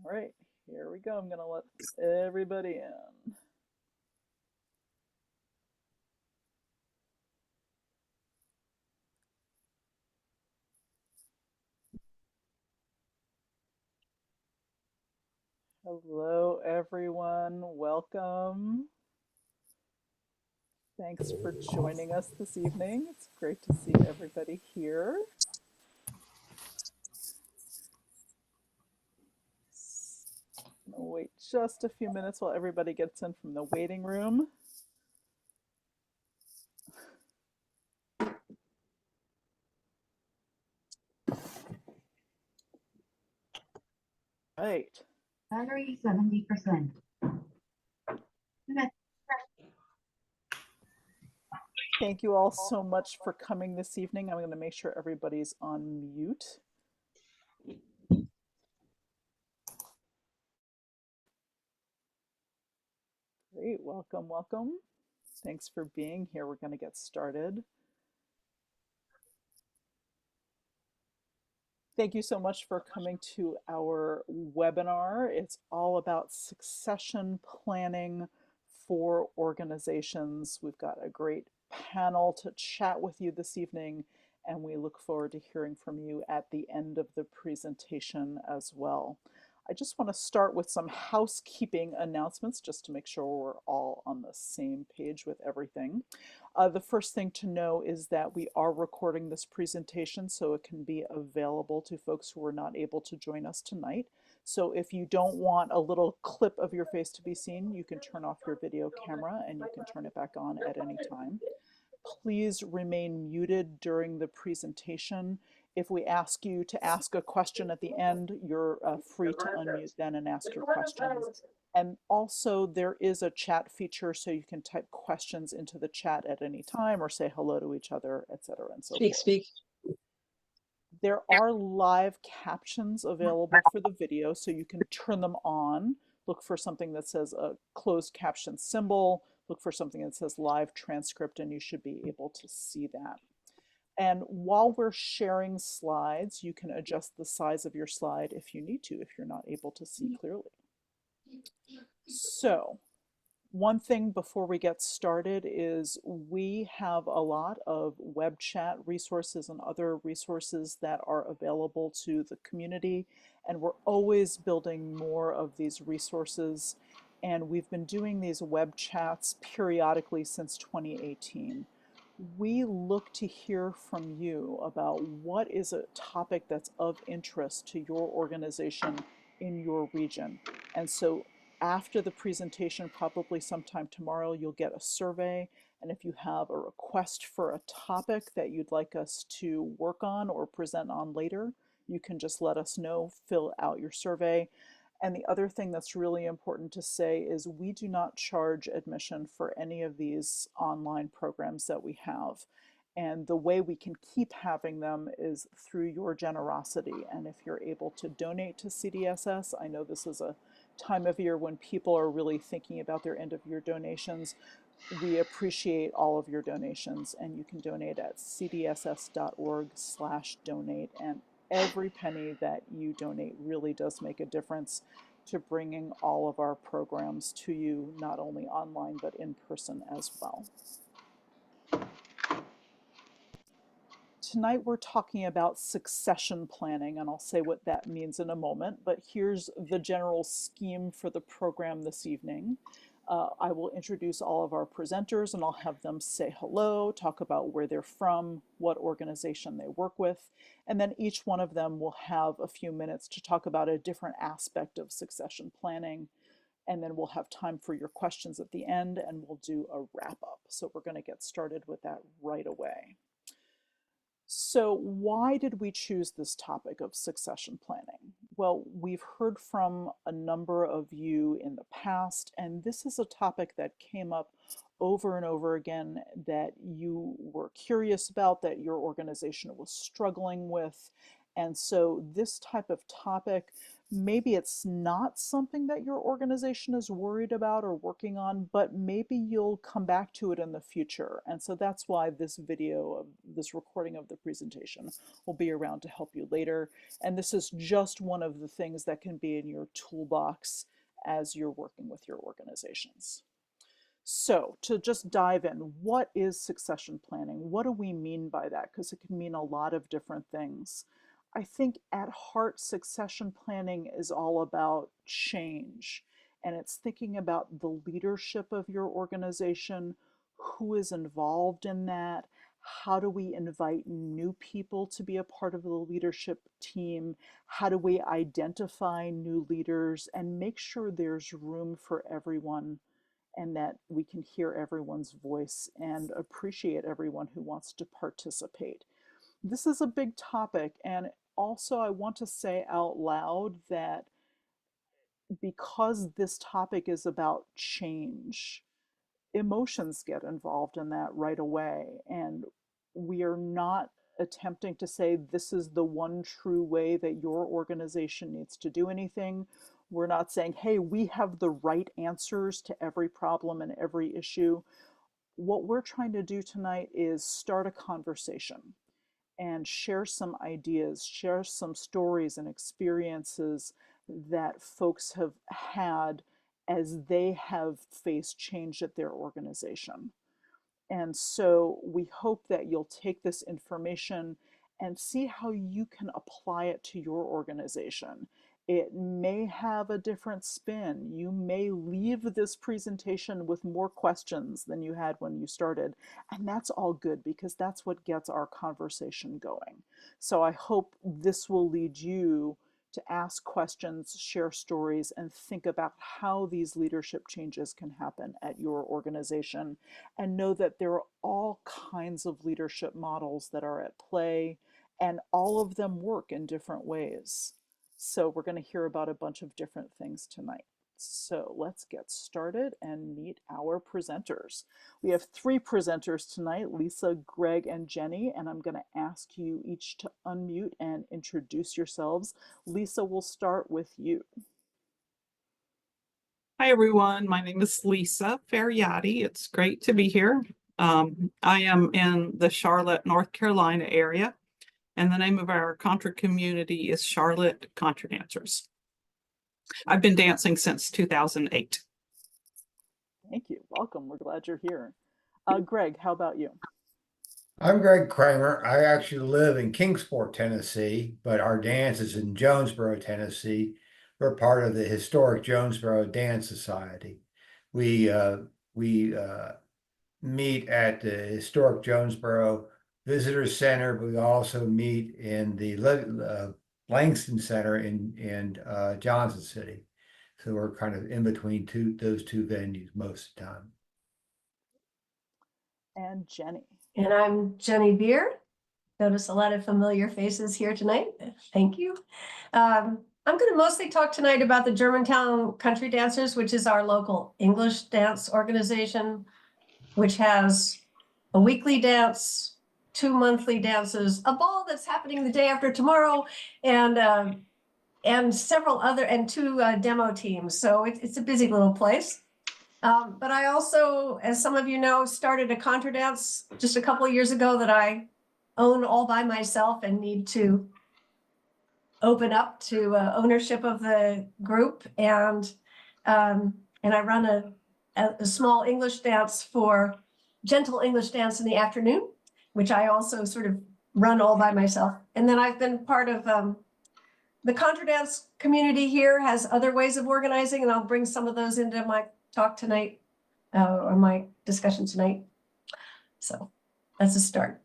All right, here we go. I'm going to let everybody in. Hello, everyone. Welcome. Thanks for joining us this evening. It's great to see everybody here. I'll wait just a few minutes while everybody gets in from the waiting room. Right. Battery 70%. Thank you all so much for coming this evening. I'm going to make sure everybody's on mute. Great, welcome, welcome. Thanks for being here. We're going to get started. Thank you so much for coming to our webinar. It's all about succession planning for organizations. We've got a great panel to chat with you this evening, and we look forward to hearing from you at the end of the presentation as well. I just want to start with some housekeeping announcements just to make sure we're all on the same page with everything. The first thing to know is that we are recording this presentation so it can be available to folks who are not able to join us tonight. So if you don't want a little clip of your face to be seen, you can turn off your video camera and you can turn it back on at any time. Please remain muted during the presentation. If we ask you to ask a question at the end, you're free to unmute then and ask your questions. And also there is a chat feature so you can type questions into the chat at any time or say hello to each other, etc. and so forth. Speak. There are live captions available for the video, so you can turn them on. Look for something that says a closed caption symbol. Look for something that says live transcript, and you should be able to see that. And while we're sharing slides, you can adjust the size of your slide if you need to, if you're not able to see clearly. So, one thing before we get started is we have a lot of web chat resources and other resources that are available to the community, and we're always building more of these resources. And we've been doing these web chats periodically since 2018. We look to hear from you about what is a topic that's of interest to your organization in your region. And so after the presentation, probably sometime tomorrow, you'll get a survey. And if you have a request for a topic that you'd like us to work on or present on later, you can just let us know, fill out your survey. And the other thing that's really important to say is we do not charge admission for any of these online programs that we have. And the way we can keep having them is through your generosity. And if you're able to donate to CDSS, I know this is a time of year when people are really thinking about their end of year donations. We appreciate all of your donations, and you can donate at cdss.org/donate. And every penny that you donate really does make a difference to bringing all of our programs to you, not only online, but in person as well. Tonight we're talking about succession planning, and I'll say what that means in a moment, but here's the general scheme for the program this evening. I will introduce all of our presenters and I'll have them say hello, talk about where they're from, what organization they work with, and then each one of them will have a few minutes to talk about a different aspect of succession planning, and then we'll have time for your questions at the end and we'll do a wrap up. So we're going to get started with that right away. So why did we choose this topic of succession planning? Well, we've heard from a number of you in the past, and this is a topic that came up over and over again that you were curious about, that your organization was struggling with, And so this type of topic, maybe it's not something that your organization is worried about or working on, but maybe you'll come back to it in the future. And so that's why this video of this recording of the presentation will be around to help you later. And this is just one of the things that can be in your toolbox as you're working with your organizations. So, to just dive in, what is succession planning? What do we mean by that? Because it can mean a lot of different things. I think at heart, succession planning is all about change, and it's thinking about the leadership of your organization, who is involved in that, how do we invite new people to be a part of the leadership team, how do we identify new leaders, and make sure there's room for everyone and that we can hear everyone's voice and appreciate everyone who wants to participate. This is a big topic, and also I want to say out loud that because this topic is about change, emotions get involved in that right away, and we are not attempting to say this is the one true way that your organization needs to do anything. We're not saying, hey, we have the right answers to every problem and every issue. What we're trying to do tonight is start a conversation and share some ideas, share some stories and experiences that folks have had as they have faced change at their organization. And so we hope that you'll take this information and see how you can apply it to your organization. It may have a different spin. You may leave this presentation with more questions than you had when you started. And that's all good because that's what gets our conversation going. So I hope this will lead you to ask questions, share stories, and think about how these leadership changes can happen at your organization, and know that there are all kinds of leadership models that are at play, and all of them work in different ways. So we're going to hear about a bunch of different things tonight. So let's get started and meet our presenters. We have three presenters tonight, Lisa, Greg, and Jenny, and I'm going to ask you each to unmute and introduce yourselves. Lisa, we'll start with you. Hi, everyone. My name is Lisa Faryadi. It's great to be here. I am in the Charlotte, North Carolina area, and the name of our Contra community is Charlotte Contra Dancers. I've been dancing since 2008. Thank you. Welcome. We're glad you're here. Greg, how about you? I'm Greg Kramer. I actually live in Kingsport, Tennessee, but our dance is in Jonesboro, Tennessee. We're part of the historic Jonesboro Dance Society. We meet at the historic Jonesboro Visitor Center, but we also meet in the Langston Center in Johnson City. So we're kind of in between those two venues most of the time. And Jenny. And I'm Jenny Beer. Notice a lot of familiar faces here tonight. Thank you. I'm going to mostly talk tonight about the Germantown Country Dancers, which is our local English dance organization, which has a weekly dance, 2 monthly dances, a ball that's happening the day after tomorrow, and several other, and two demo teams. So it's a busy little place. But I also, as some of you know, started a contra dance just a couple of years ago that I own all by myself and need to open up to ownership of the group. And I run a small English dance for gentle English dance in the afternoon, which I also sort of run all by myself. And then I've been part of the contra dance community here has other ways of organizing, and I'll bring some of those into my talk tonight, or my discussion tonight. So that's a start.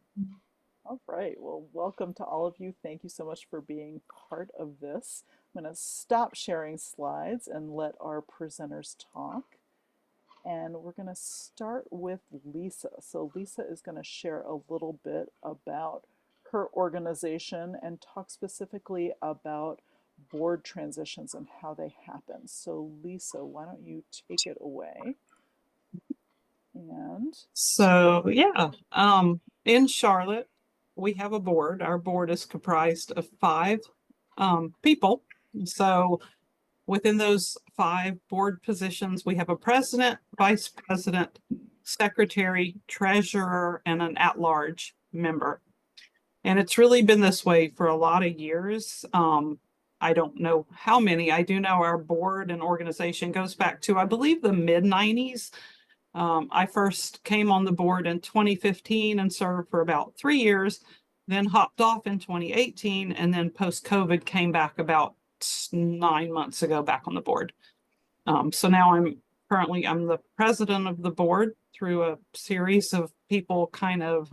All right. Well, welcome to all of you. Thank you so much for being part of this. I'm going to stop sharing slides and let our presenters talk. And we're going to start with Lisa. So Lisa is going to share a little bit about her organization and talk specifically about board transitions and how they happen. So Lisa, why don't you take it away? And So yeah, in Charlotte, we have a board. Our board is comprised of 5 people. So within those 5 board positions, we have a president, vice president, secretary, treasurer, and an at-large member. And it's really been this way for a lot of years. I don't know how many. I do know our board and organization goes back to, I believe, the mid-90s. I first came on the board in 2015 and served for about 3 years, then hopped off in 2018, and then post-COVID came back about 9 months ago back on the board. So now I'm the president of the board through a series of people kind of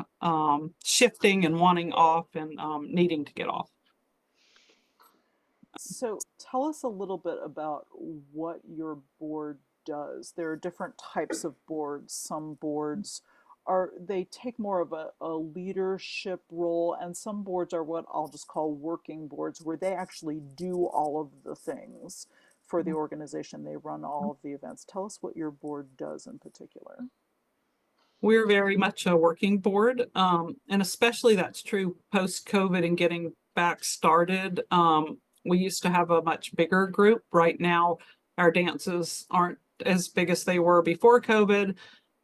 shifting and wanting off and needing to get off. So tell us a little bit about what your board does. There are different types of boards. Some boards they take more of a leadership role, and some boards are what I'll just call working boards, where they actually do all of the things for the organization. They run all of the events. Tell us what your board does in particular. We're very much a working board, and especially that's true post-COVID and getting back started. We used to have a much bigger group. Right now, our dances aren't as big as they were before COVID.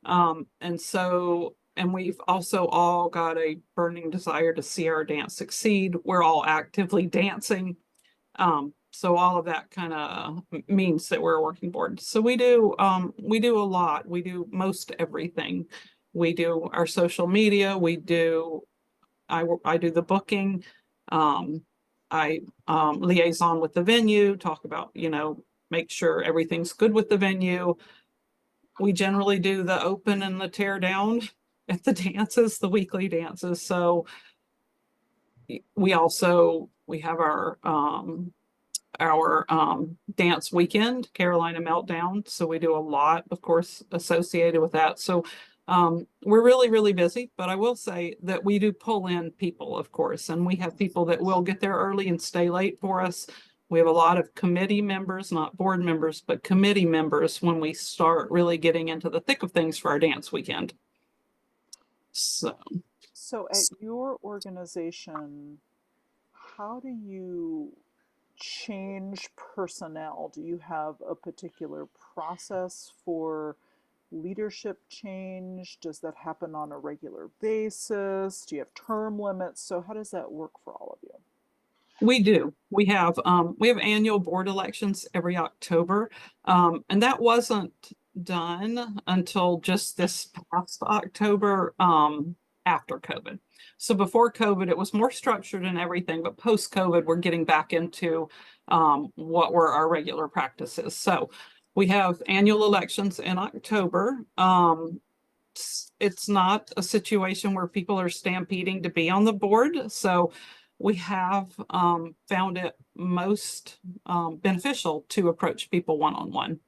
And we've also all got a burning desire to see our dance succeed. We're all actively dancing. So all of that kind of means that we're a working board. So we do a lot. We do most everything. We do our social media. I do the booking. I liaison with the venue, talk about, make sure everything's good with the venue. We generally do the open and the tear down at the dances, the weekly dances. So we have our dance weekend, Carolina Meltdown. So we do a lot, of course, associated with that. So we're really, really busy, but I will say that we do pull in people, of course, and we have people that will get there early and stay late for us. We have a lot of committee members, not board members, but committee members when we start really getting into the thick of things for our dance weekend. So at your organization, how do you change personnel? Do you have a particular process for leadership change? Does that happen on a regular basis? Do you have term limits? So how does that work for all of you? we do. We have annual board elections every October, and that wasn't done until just this past October, after COVID. So before COVID, it was more structured and everything, but post COVID, we're getting back into what were our regular practices. So we have annual elections in October. It's not a situation where people are stampeding to be on the board. So we have found it most beneficial to approach people one-on-one.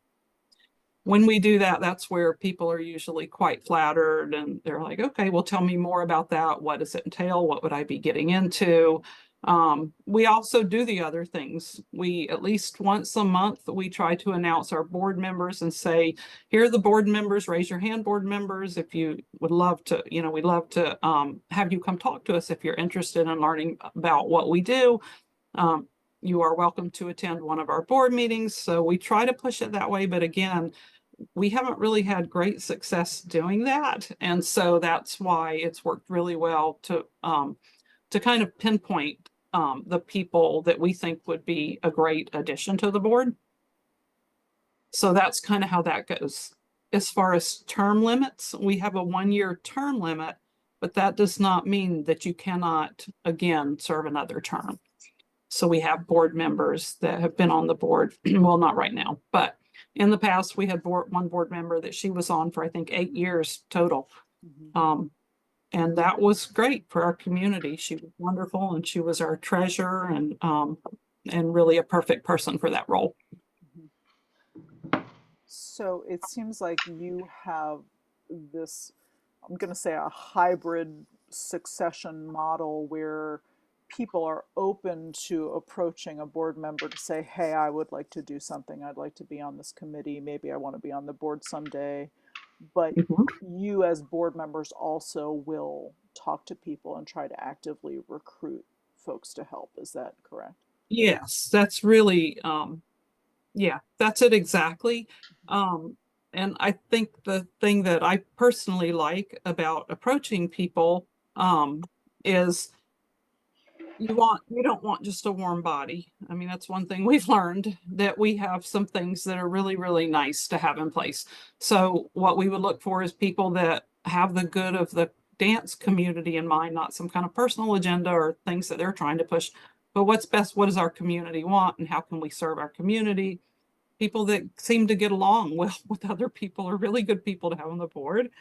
When we do that, that's where people are usually quite flattered and they're like, okay, well, tell me more about that. What does it entail? What would I be getting into? We also do the other things. We, at least once a month, we try to announce our board members and say, here are the board members, raise your hand, board members. If you would love to, we'd love to have you come talk to us if you're interested in learning about what we do. You are welcome to attend one of our board meetings. So we try to push it that way. But again, we haven't really had great success doing that. And so that's why it's worked really well to kind of pinpoint the people that we think would be a great addition to the board. So that's kind of how that goes. As far as term limits, we have a 1-year term limit, but that does not mean that you cannot, again, serve another term. So we have board members that have been on the board, well, not right now, but in the past, we had one board member that she was on for, I think, 8 years total. Mm-hmm. And that was great for our community. She was wonderful, and she was our treasurer and really a perfect person for that role. So it seems like you have this, I'm going to say, a hybrid succession model where people are open to approaching a board member to say, hey, I would like to do something. I'd like to be on this committee. Maybe I want to be on the board someday. But you as board members also will talk to people and try to actively recruit folks to help. Is that correct? Yes, that's really, yeah, that's it exactly. And I think the thing that I personally like about approaching people, is you don't want just a warm body. I mean, that's one thing we've learned, that we have some things that are really, really nice to have in place. So what we would look for is people that have the good of the dance community in mind, not some kind of personal agenda or things that they're trying to push, but what's best, what does our community want, and how can we serve our community? People that seem to get along well with other people are really good people to have on the board.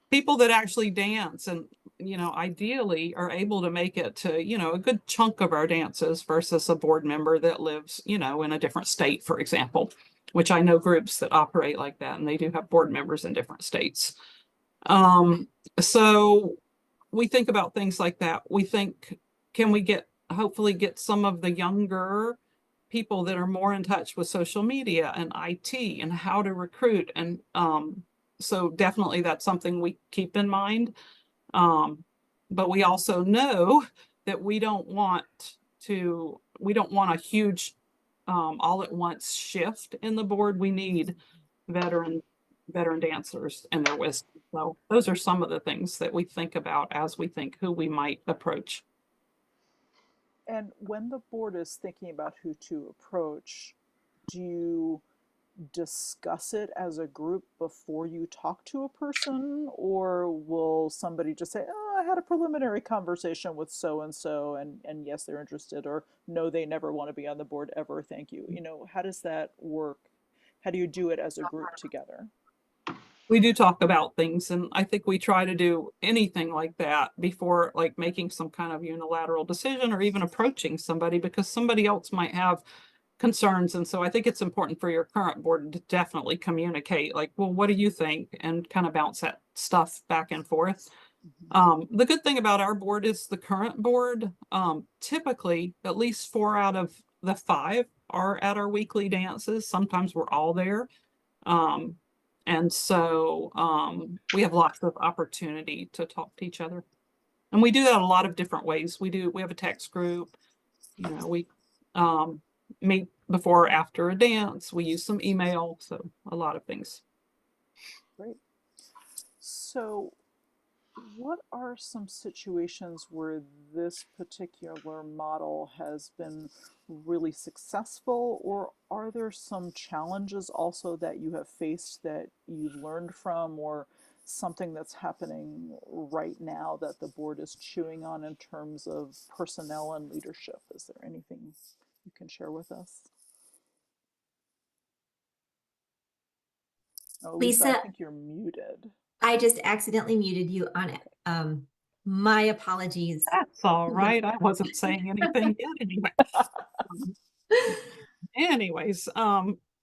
People that actually dance and, ideally are able to make it to, a good chunk of our dances versus a board member that lives, in a different state, for example, which I know groups that operate like that, and they do have board members in different states. So we think about things like that. We think, can we hopefully get some of the younger people that are more in touch with social media and IT and how to recruit, and so definitely that's something we keep in mind. But we also know that we don't want a huge all at once shift in the board. We need veteran dancers and their wisdom. So those are some of the things that we think about as we think who we might approach. And when the board is thinking about who to approach, do you discuss it as a group before you talk to a person, or will somebody just say, oh, I had a preliminary conversation with so and so, and yes, they're interested, or no, they never want to be on the board ever, thank you. How does that work? How do you do it as a group together? We do talk about things, and I think we try to do anything like that before, like, making some kind of unilateral decision or even approaching somebody, because somebody else might have concerns. And so I think it's important for your current board to definitely communicate, like, well, what do you think, and kind of bounce that stuff back and forth. The good thing about our board is the current board, typically at least 4 out of the 5 are at our weekly dances. Sometimes we're all there. And so we have lots of opportunity to talk to each other. And we do that a lot of different ways. We have a text group, we meet before or after a dance. We use some email, so a lot of things. Great. So what are some situations where this particular model has been really successful, or are there some challenges also that you have faced that you've learned from, or something that's happening right now that the board is chewing on in terms of personnel and leadership? Is there anything you can share with us? Oh, Lisa, I Lisa, think you're muted. I just accidentally muted you on it. My apologies. That's all right. I wasn't saying anything yet anyway. Anyways,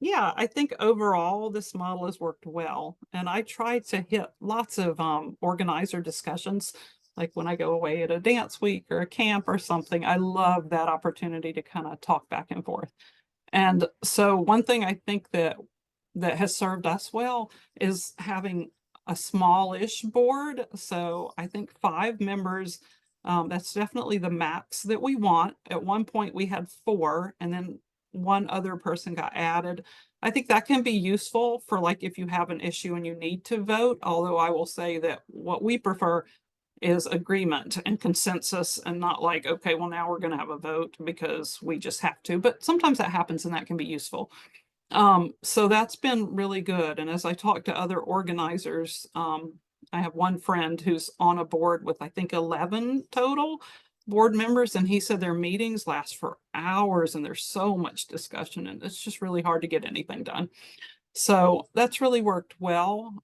yeah, I think overall this model has worked well, and I try to hit lots of organizer discussions. Like when I go away at a dance week or a camp or something, I love that opportunity to kind of talk back and forth. And so one thing I think that has served us well is having a smallish board. So I think 5 members, that's definitely the max that we want. At one point we had 4, and then one other person got added. I think that can be useful for, like, if you have an issue and you need to vote, although I will say that what we prefer is agreement and consensus, and not like, okay, well, now we're going to have a vote because we just have to. But sometimes that happens, and that can be useful. So that's been really good. And as I talk to other organizers, I have one friend who's on a board with, I think, 11 total board members, and he said their meetings last for hours and there's so much discussion, and it's just really hard to get anything done. So that's really worked well.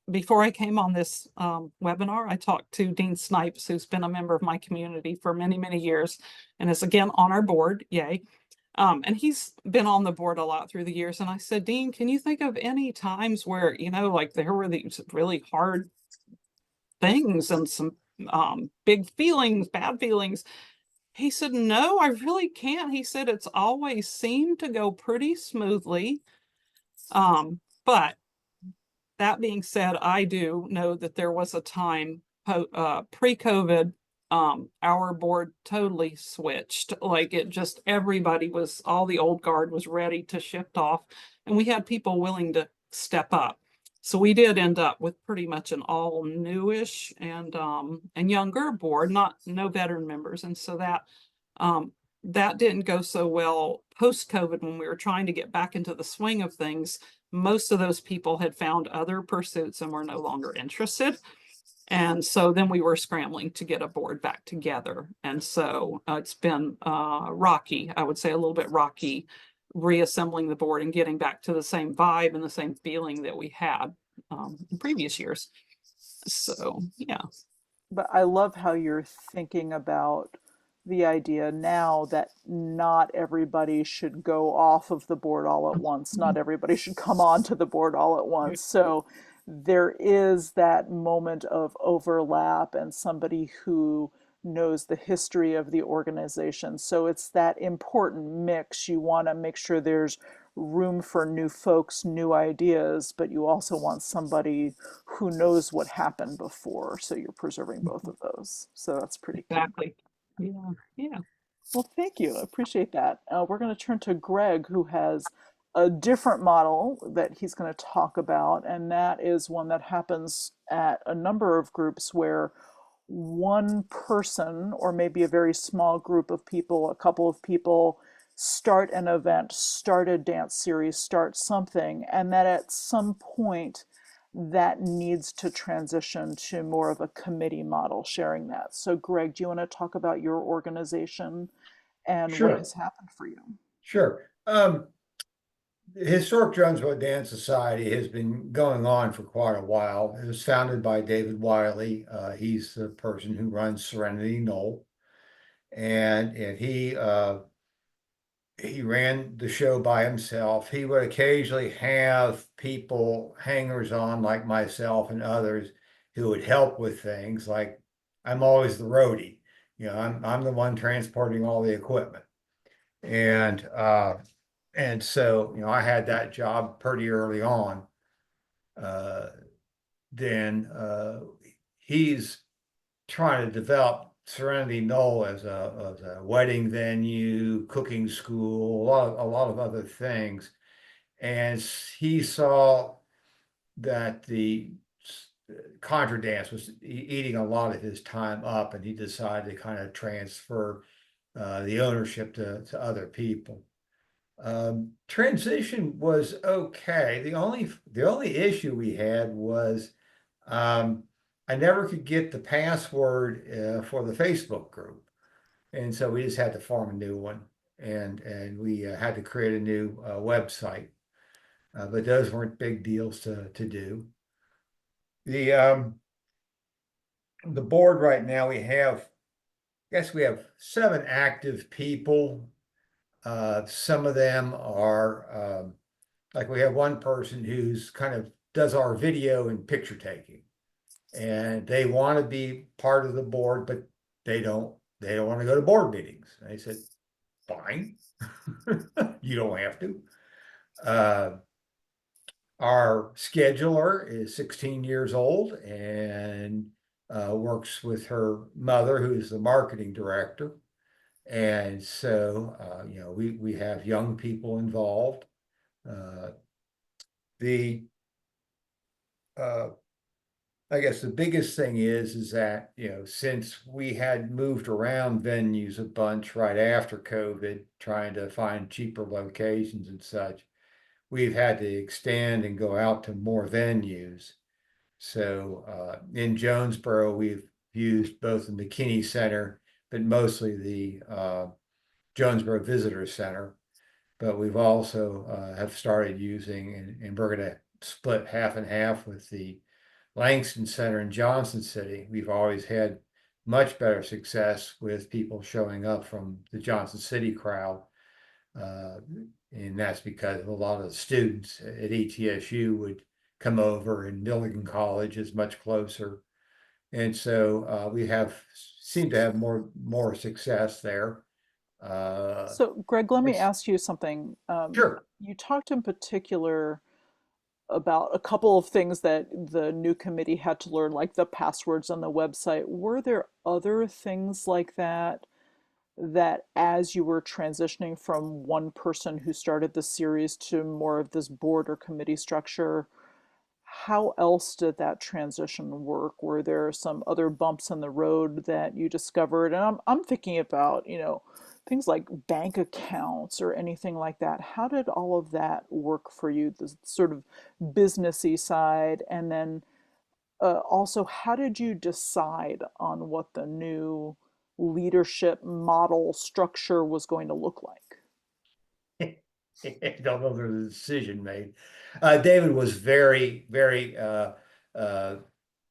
Before I came on this webinar, I talked to Dean Snipes, who's been a member of my community for many, many years and is again on our board. Yay. And he's been on the board a lot through the years. And I said, Dean, can you think of any times where, like, there were these really hard things and some big feelings, bad feelings? He said, no, I really can't. He said, it's always seemed to go pretty smoothly. But that being said, I do know that there was a time pre-COVID, our board totally switched. Like it just, everybody was, all the old guard was ready to shift off, and we had people willing to step up. So we did end up with pretty much an all newish and younger board, no veteran members. And so that didn't go so well post-COVID when we were trying to get back into the swing of things. Most of those people had found other pursuits and were no longer interested. And so then we were scrambling to get a board back together. And so it's been rocky, I would say a little bit rocky, reassembling the board and getting back to the same vibe and the same feeling that we had in previous years. So, yeah. But I love how you're thinking about the idea now that not everybody should go off of the board all at once. Not everybody should come onto the board all at once. So there is that moment of overlap and somebody who knows the history of the organization. So it's that important mix. You want to make sure there's room for new folks, new ideas, but you also want somebody who knows what happened before. So you're preserving both of those. So that's pretty key. Exactly. Yeah. Yeah. Well, thank you. I appreciate that. We're going to turn to Greg, who has a different model that he's going to talk about, and that is one that happens at a number of groups where one person, or maybe a very small group of people, a couple of people, start an event, start a dance series, start something, and that at some point that needs to transition to more of a committee model, sharing that. So Greg, do you want to talk about your organization and what Sure. has happened for you? Sure. The Historic Jonesboro Dance Society has been going on for quite a while. It was founded by David Wiley. He's the person who runs Serenity Knoll, and he ran the show by himself. He would occasionally have people, hangers on like myself and others, who would help with things. Like I'm always the roadie. I'm the one transporting all the equipment, and so I had that job pretty early on. Then he's trying to develop Serenity Knoll as a wedding venue, cooking school, a lot of other things. And he saw that the Contra dance was eating a lot of his time up, and he decided to kind of transfer the ownership to other people. Transition was okay. The only issue we had was I never could get the password for the Facebook group, and so we just had to form a new one, and we had to create a new website. But those weren't big deals to do. The board right now, we have 7 active people. Some of them are like we have one person who's kind of does our video and picture taking, and they want to be part of the board, but they don't want to go to board meetings. And I said, fine, you don't have to. Our scheduler is 16 years old and works with her mother, who's the marketing director. And so, we have young people involved. I guess the biggest thing is that, since we had moved around venues a bunch right after COVID, trying to find cheaper locations and such, we've had to extend and go out to more venues. So in Jonesboro, we've used both the McKinney Center, but mostly the Jonesboro Visitor Center. But we've also have started using, and we're going to split half and half with the Langston Center in Johnson City. We've always had much better success with people showing up from the Johnson City crowd. And that's because a lot of the students at ETSU would come over, and Milligan College is much closer. And so we seem to have more success there. So Greg, let me ask you something. Sure. You talked in particular about a couple of things that the new committee had to learn, like the passwords on the website. Were there other things like that that as you were transitioning from one person who started the series to more of this board or committee structure, how else did that transition work? Were there some other bumps in the road that you discovered? And I'm thinking about, things like bank accounts or anything like that. How did all of that work for you, the sort of businessy side? And then also, how did you decide on what the new leadership model structure was going to look like? I don't know if there was a decision made. David was very, very uh,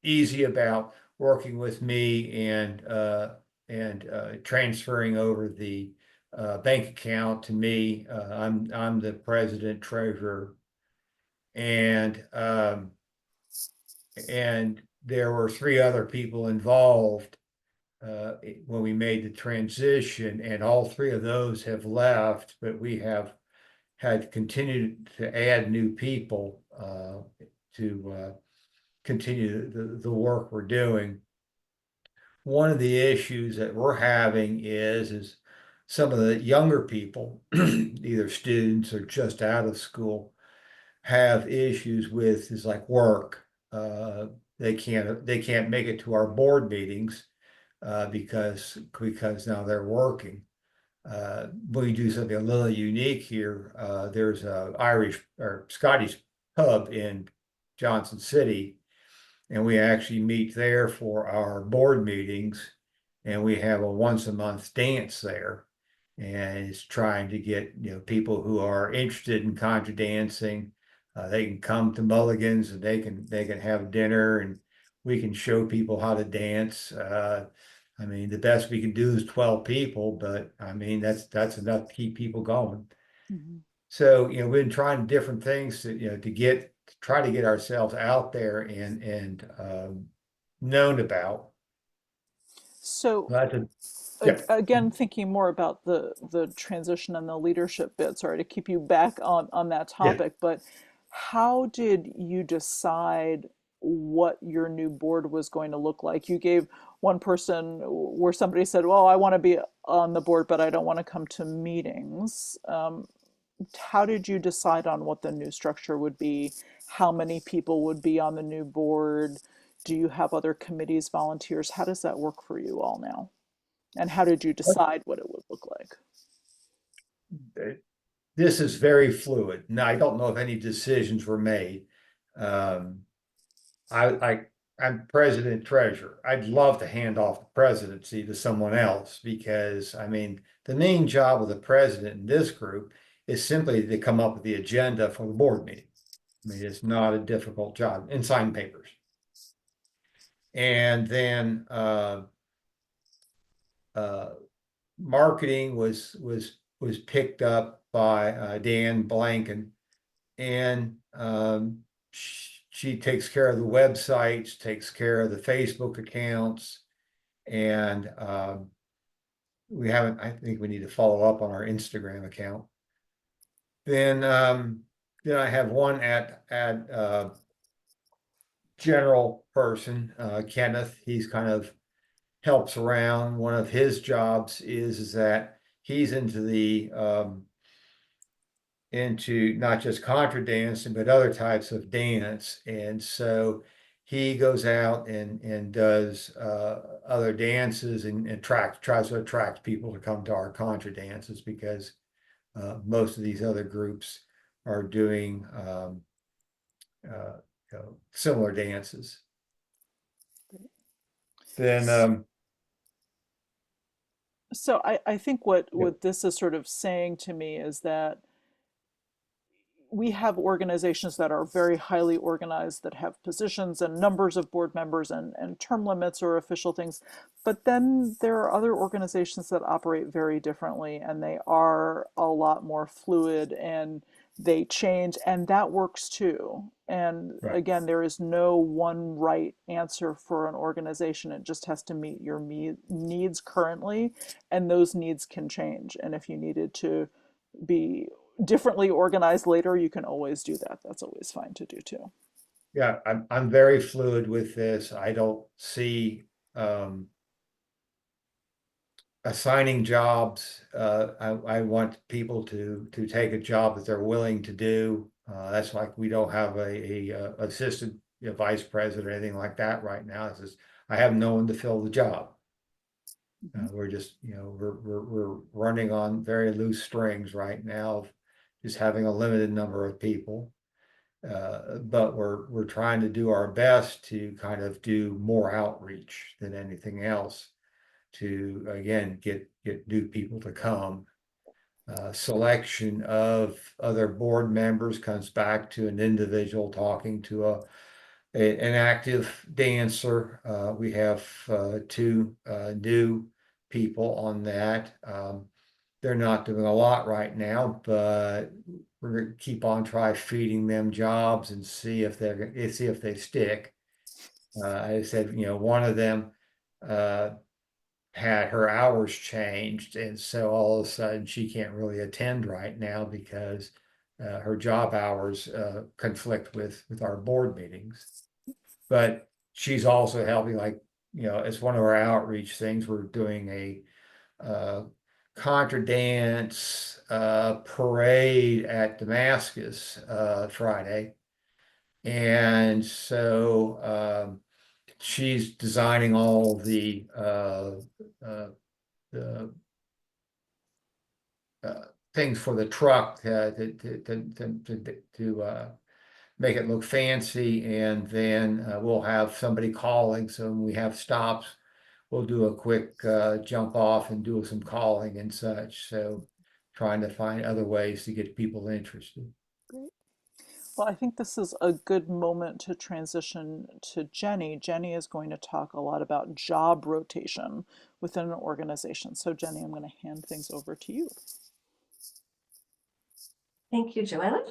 easy about working with me and transferring over the bank account to me. I'm the president treasurer, and and there were three other people involved when we made the transition, and all three of those have left, but we have had continued to add new people to continue the work we're doing. One of the issues that we're having is some of the younger people, either students or just out of school, have issues with is like work. They can't make it to our board meetings because now they're working. We do something a little unique here. There's a Irish or Scottish pub in Johnson City, and we actually meet there for our board meetings, and we have a once a month dance there. And it's trying to get people who are interested in contra dancing. They can come to Mulligan's and they can have dinner, and we can show people how to dance. I mean, the best we can do is 12 people, but I mean that's enough to keep people going. Mm-hmm. So we've been trying different things to try to get ourselves out there and known about. So That's yeah. again, thinking more about the transition and the leadership bit, sorry to keep you back on that Yeah. topic, but how did you decide what your new board was going to look like? You gave one person where somebody said, well, I want to be on the board, but I don't want to come to meetings. How did you decide on what the new structure would be? How many people would be on the new board? Do you have other committees, volunteers? How does that work for you all now? And how did you decide what it would look like? This is very fluid. Now, I don't know if any decisions were made. Um, I'm president treasurer. I'd love to hand off the presidency to someone else because I mean, the main job of the president in this group is simply to come up with the agenda for the board meeting. I mean, it's not a difficult job and sign papers. And then marketing was picked up by Dan Blanken, and she takes care of the websites, takes care of the Facebook accounts, and we haven't. I think we need to follow up on our Instagram account. Then I have one at general person, Kenneth. He's kind of helps around. One of his jobs is that he's into not just contra dancing, but other types of dance. And so he goes out and does other dances and tries to attract people to come to our contra dances because most of these other groups are doing similar dances. Then So I think what this is sort of saying to me is that we have organizations that are very highly organized that have positions and numbers of board members and term limits or official things. But then there are other organizations that operate very differently and they are a lot more fluid and they change, and that works too. And Right. again, there is no one right answer for an organization. It just has to meet your needs currently, and those needs can change. And if you needed to be differently organized later, you can always do that. That's always fine to do too. Yeah, I'm very fluid with this. I don't see assigning jobs. I want people to take a job that they're willing to do. That's like we don't have a assistant, vice president or anything like that right now. It's just I have no one to fill the job. We're just, we're running on very loose strings right now, just having a limited number of people. But we're trying to do our best to kind of do more outreach than anything else to, again, get new people to come. Selection of other board members comes back to an individual talking to an active dancer. We have two new people on that. They're not doing a lot right now, but we're gonna keep on feeding them jobs and see if they stick. I said, one of them had her hours changed, and so all of a sudden she can't really attend right now because her job hours conflict with our board meetings. But she's also helping, like, it's one of our outreach things. We're doing a Contra dance parade at Damascus Friday. And so she's designing all the things for the truck to make it look fancy, and then we'll have somebody calling. So when we have stops, we'll do a quick jump off and do some calling and such. So trying to find other ways to get people interested. Great. Well, I think this is a good moment to transition to Jenny. Jenny is going to talk a lot about job rotation within an organization. So Jenny, I'm going to hand things over to you. Thank you, Joanna.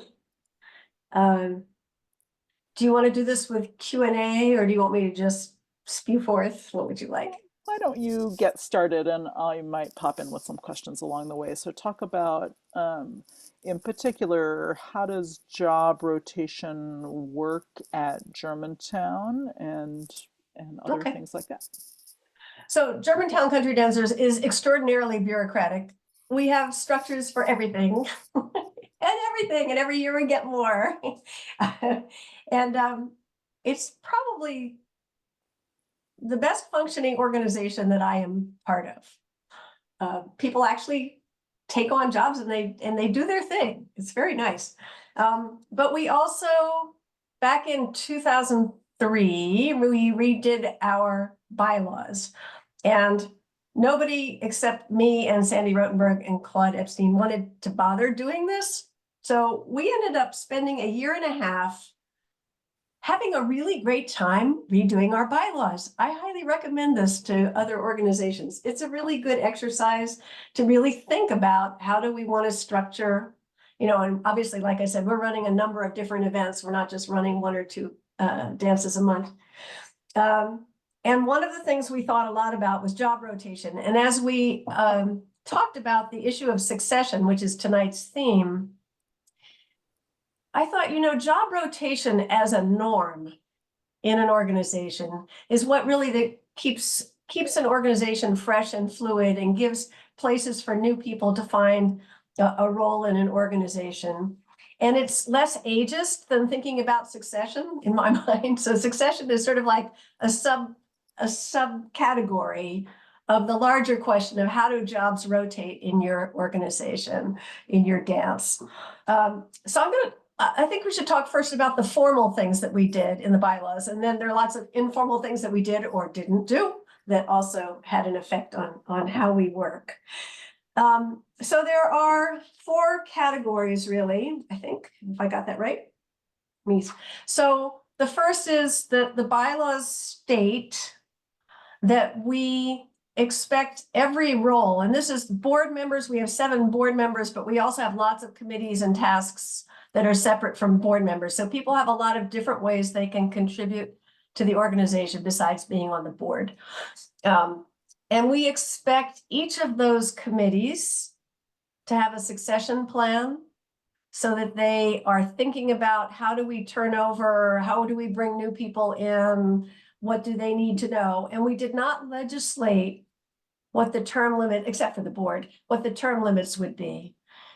Do you want to do this with Q&A, or do you want me to just spew forth? What would you like? Why don't you get started, and I might pop in with some questions along the way. So talk about, in particular, how does job rotation work at Germantown and other Okay. things like that. So Germantown Country Dancers is extraordinarily bureaucratic. We have structures for everything and every year we get more. And it's probably the best functioning organization that I am part of. People actually take on jobs and they do their thing. It's very nice. But we also, back in 2003, we redid our bylaws, and nobody except me and Sandy Rotenberg and Claude Epstein wanted to bother doing this. So we ended up spending a year and a half having a really great time redoing our bylaws. I highly recommend this to other organizations. It's a really good exercise to really think about how do we want to structure, and obviously, like I said, we're running a number of different events. We're not just running one or two dances a month. And one of the things we thought a lot about was job rotation. And as we talked about the issue of succession, which is tonight's theme, I thought, job rotation as a norm in an organization is what really keeps an organization fresh and fluid and gives places for new people to find a role in an organization. And it's less ageist than thinking about succession in my mind. So succession is sort of like a subcategory of the larger question of how do jobs rotate in your organization, in your dance. So I think we should talk first about the formal things that we did in the bylaws, and then there are lots of informal things that we did or didn't do that also had an effect on how we work. So there are 4 categories, really, I think, if I got that right. So the first is that the bylaws state that we expect every role, and this is board members. We have 7 board members, but we also have lots of committees and tasks that are separate from board members. So people have a lot of different ways they can contribute to the organization besides being on the board. And we expect each of those committees to have a succession plan so that they are thinking about how do we turn over, how do we bring new people in, what do they need to know? And we did not legislate what the term limit, except for the board, what the term limits would be,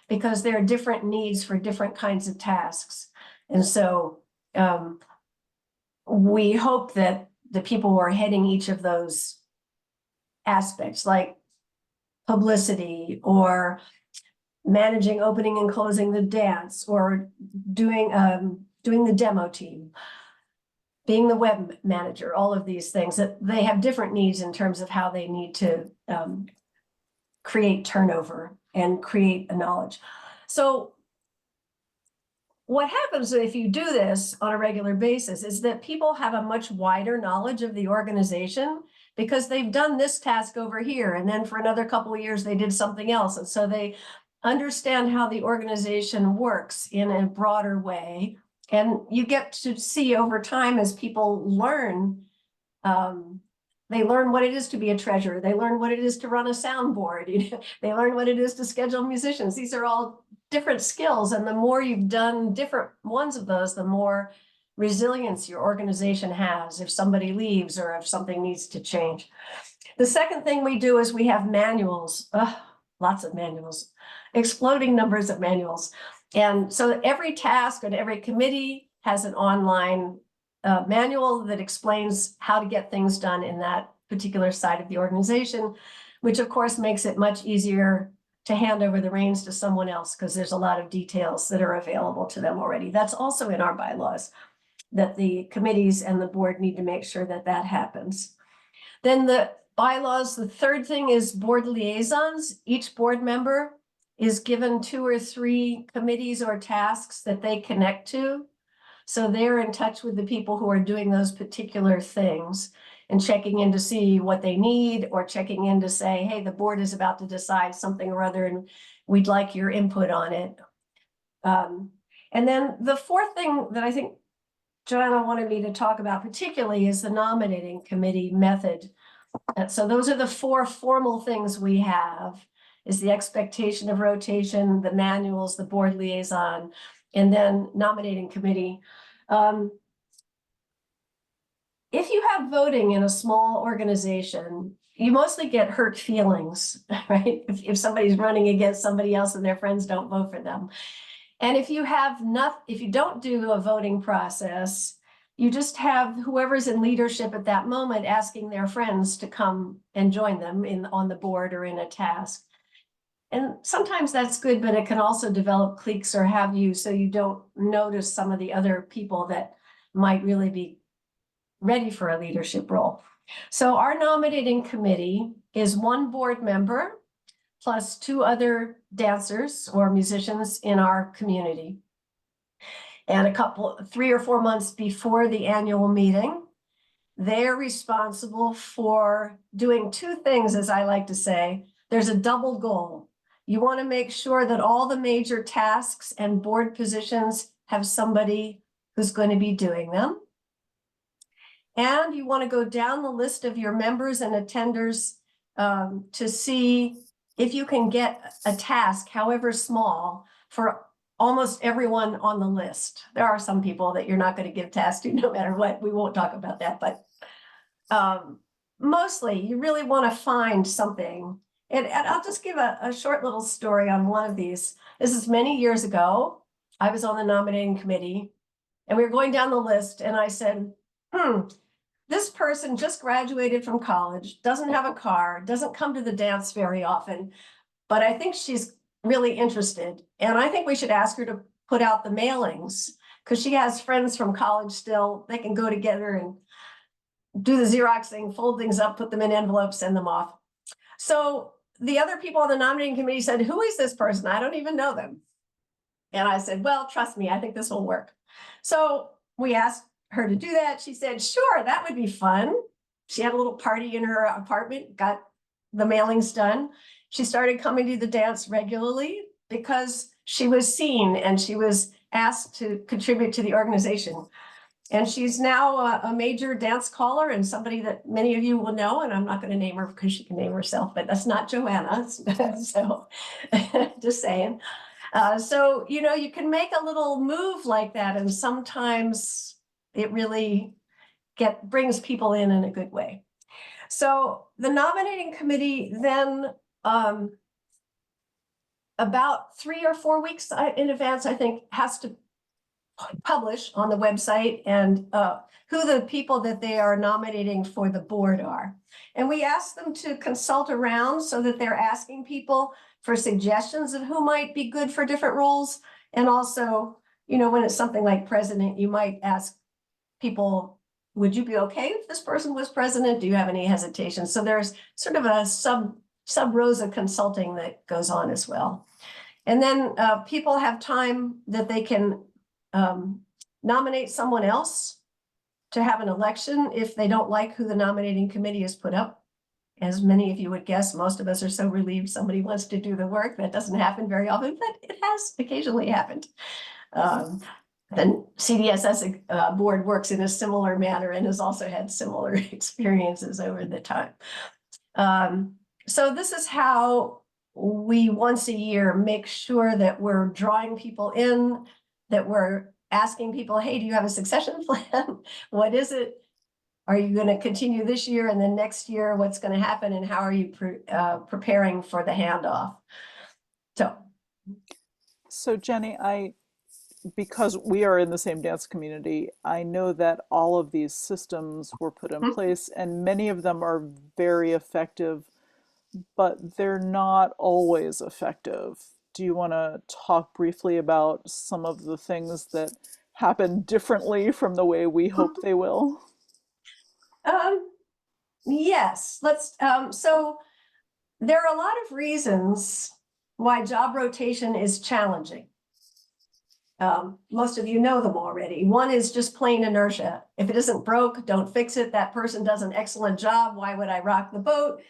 because there are different needs for different kinds of tasks. And so we hope that the people who are heading each of those aspects, like publicity or managing opening and closing the dance, or doing the demo team, being the web manager, all of these things, that they have different needs in terms of how they need to create turnover and create a knowledge. So what happens if you do this on a regular basis is that people have a much wider knowledge of the organization, because they've done this task over here, and then for another couple of years they did something else, and so they understand how the organization works in a broader way. And you get to see over time, as people learn, they learn what it is to be a treasurer. They learn what it is to run a soundboard. They learn what it is to schedule musicians. These are all different skills. And the more you've done different ones of those, the more resilience your organization has if somebody leaves or if something needs to change. The second thing we do is we have manuals. Lots of manuals, exploding numbers of manuals. And so every task and every committee has an online manual that explains how to get things done in that particular side of the organization, which of course makes it much easier to hand over the reins to someone else, because there's a lot of details that are available to them already. That's also in our bylaws, that the committees and the board need to make sure that that happens. Then the bylaws, the third thing is board liaisons. Each board member is given 2 or 3 committees or tasks that they connect to. So they're in touch with the people who are doing those particular things and checking in to see what they need, or checking in to say, hey, the board is about to decide something or other, and we'd like your input on it. And then the fourth thing that I think Joanna wanted me to talk about particularly is the nominating committee method. So those are the 4 formal things we have, is the expectation of rotation, the manuals, the board liaison, and then nominating committee. If you have voting in a small organization, you mostly get hurt feelings, right? If somebody's running against somebody else and their friends don't vote for them. And if you don't do a voting process, you just have whoever's in leadership at that moment asking their friends to come and join them on the board or in a task. And sometimes that's good, but it can also develop cliques or have you, so you don't notice some of the other people that might really be ready for a leadership role. So our nominating committee is 1 board member plus 2 other dancers or musicians in our community. And 3 or 4 months before the annual meeting, they're responsible for doing 2 things, as I like to say. There's a double goal. You want to make sure that all the major tasks and board positions have somebody who's going to be doing them. And you want to go down the list of your members and attenders to see if you can get a task, however small, for almost everyone on the list. There are some people that you're not going to give tasks to no matter what. We won't talk about that, but mostly you really want to find something. And I'll just give a short little story on one of these. This is many years ago. I was on the nominating committee and we were going down the list, and I said, this person just graduated from college, doesn't have a car, doesn't come to the dance very often, but I think she's really interested. And I think we should ask her to put out the mailings, because she has friends from college still. They can go together and do the Xerox thing, fold things up, put them in envelopes, send them off. So the other people on the nominating committee said, who is this person? I don't even know them. And I said, well, trust me, I think this will work. So we asked her to do that. She said, sure, that would be fun. She had a little party in her apartment, got the mailings done. She started coming to the dance regularly because she was seen and she was asked to contribute to the organization. And she's now a major dance caller and somebody that many of you will know. And I'm not going to name her because she can name herself, but that's not Joanna. So just saying. So, you know, you can make a little move like that, and sometimes it really brings people in a good way. So the nominating committee then, about 3 or 4 weeks in advance, I think, has to publish on the website and who the people that they are nominating for the board are. And we ask them to consult around so that they're asking people for suggestions of who might be good for different roles. And also, you know, when it's something like president, you might ask people, would you be okay if this person was president? Do you have any hesitation? So there's sort of a sub rosa consulting that goes on as well. And then people have time that they can nominate someone else to have an election if they don't like who the nominating committee has put up. As many of you would guess, most of us are so relieved somebody wants to do the work. That doesn't happen very often, but it has occasionally happened. The CDSS board works in a similar manner and has also had similar experiences over the time. So this is how we once a year make sure that we're drawing people in, that we're asking people, hey, do you have a succession plan? What is it? Are you going to continue this year, and then next year, what's going to happen, and how are you preparing for the handoff? So Jenny, because we are in the same dance community, I know that all of these systems were put in place, and many of them are very effective, but they're not always effective. Do you want to talk briefly about some of the things that happen differently from the way we hope they will? Yes, let's, so there are a lot of reasons why job rotation is challenging. Most of you know them already. One is just plain inertia. If it isn't broke, don't fix it. That person does an excellent job. Why would I rock the boat?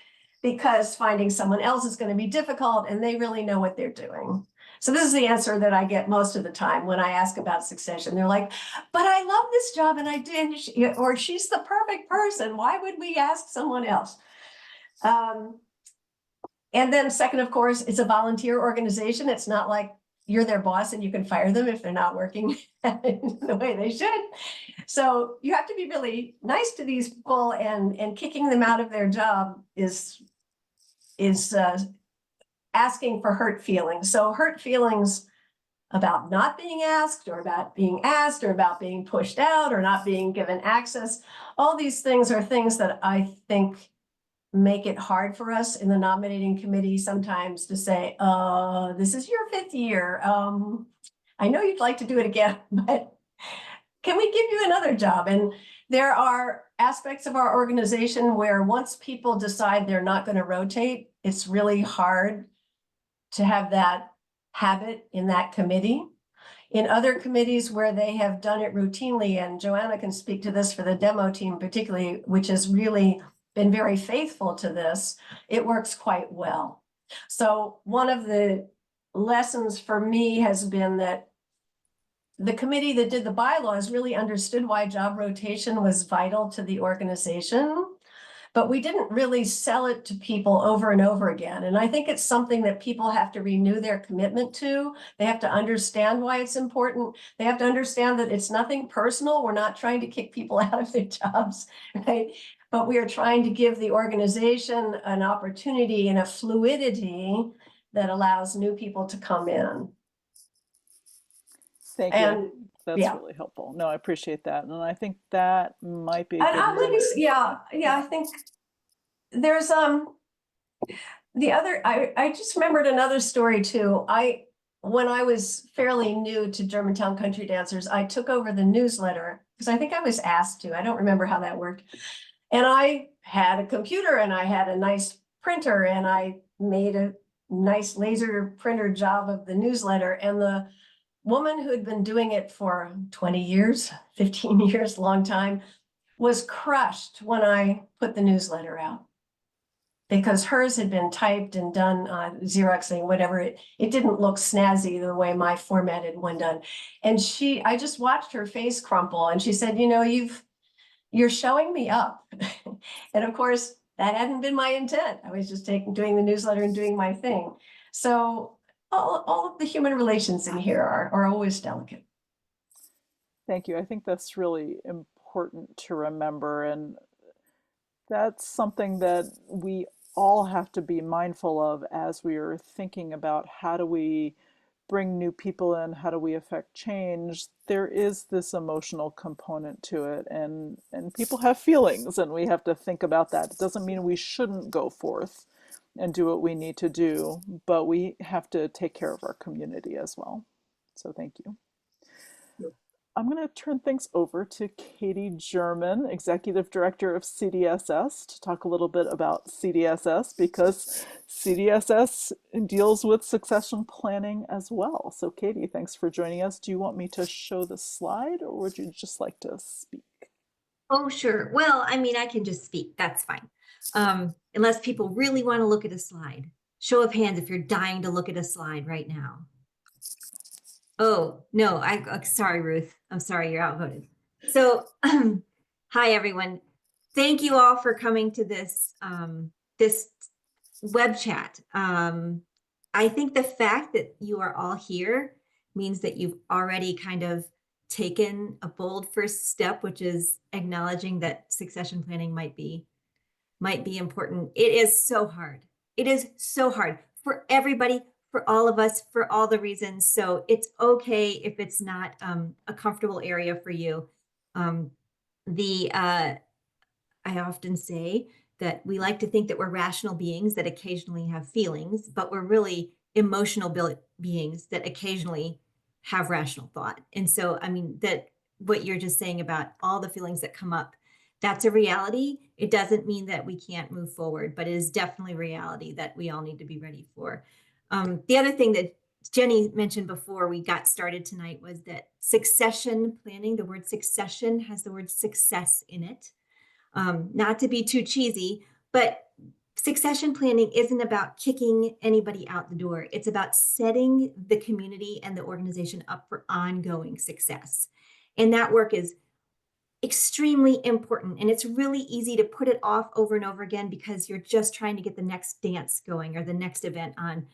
Because finding someone else is going to be difficult, and they really know what they're doing. So this is the answer that I get most of the time when I ask about succession. They're like, but I love this job and I did, or she's the perfect person. Why would we ask someone else? And then second, of course, it's a volunteer organization. It's not like you're their boss and you can fire them if they're not working the way they should. So you have to be really nice to these people, and kicking them out of their job is asking for hurt feelings. So hurt feelings about not being asked, or about being asked, or about being pushed out, or not being given access. All these things are things that I think make it hard for us in the nominating committee sometimes to say, this is your 5th year. I know you'd like to do it again, but can we give you another job? And there are aspects of our organization where once people decide they're not going to rotate, it's really hard to have that habit in that committee. In other committees where they have done it routinely, and Joanna can speak to this for the demo team particularly, which has really been very faithful to this, it works quite well. So one of the lessons for me has been that the committee that did the bylaws really understood why job rotation was vital to the organization, but we didn't really sell it to people over and over again. And I think it's something that people have to renew their commitment to. They have to understand why it's important. They have to understand that it's nothing personal. We're not trying to kick people out of their jobs, right? But we are trying to give the organization an opportunity and a fluidity that allows new people to come in. Thank you. That's really helpful. No, I appreciate that. And I think that might be a good I think there's the other, I just remembered another story too. When I was fairly new to Germantown Country Dancers, I took over the newsletter because I think I was asked to. I don't remember how that worked. And I had a computer and I had a nice printer, and I made a nice laser printer job of the newsletter. And the woman who had been doing it for 20 years, 15 years, long time, was crushed when I put the newsletter out, because hers had been typed and done Xeroxing, whatever. It didn't look snazzy the way my formatted one done. And I just watched her face crumple, and she said, you know, you're showing me up. And of course, that hadn't been my intent. I was just doing the newsletter and doing my thing. So all of the human relations in here are always delicate. Thank you. I think that's really important to remember, and that's something that we all have to be mindful of as we are thinking about how do we bring new people in, how do we affect change. There is this emotional component to it, and people have feelings, and we have to think about that. It doesn't mean we shouldn't go forth and do what we need to do, but we have to take care of our community as well. So thank you. I'm going to turn things over to Katie German, Executive Director of CDSS, to talk a little bit about CDSS, because CDSS deals with succession planning as well. So Katie, thanks for joining us. Do you want me to show the slide, or would you just like to speak? Oh, sure. Well, I mean, I can just speak. That's fine. Unless people really want to look at a slide. Show of hands if you're dying to look at a slide right now. Oh, no, sorry, Ruth. I'm sorry, you're outvoted. So, hi, everyone. Thank you all for coming to this, this web chat. I think the fact that you are all here means that you've already kind of taken a bold first step, which is acknowledging that succession planning might be important. It is so hard. It is so hard for everybody, for all of us, for all the reasons. So it's okay if it's not a comfortable area for you. I often say that we like to think that we're rational beings that occasionally have feelings, but we're really emotional beings that occasionally have rational thought. And so, I mean, that what you're just saying about all the feelings that come up, that's a reality. It doesn't mean that we can't move forward, but it is definitely reality that we all need to be ready for. The other thing that Jenny mentioned before we got started tonight was that succession planning, the word succession has the word success in it. Not to be too cheesy, but succession planning isn't about kicking anybody out the door. It's about setting the community and the organization up for ongoing success. And that work is extremely important. And it's really easy to put it off over and over again because you're just trying to get the next dance going or the next event on.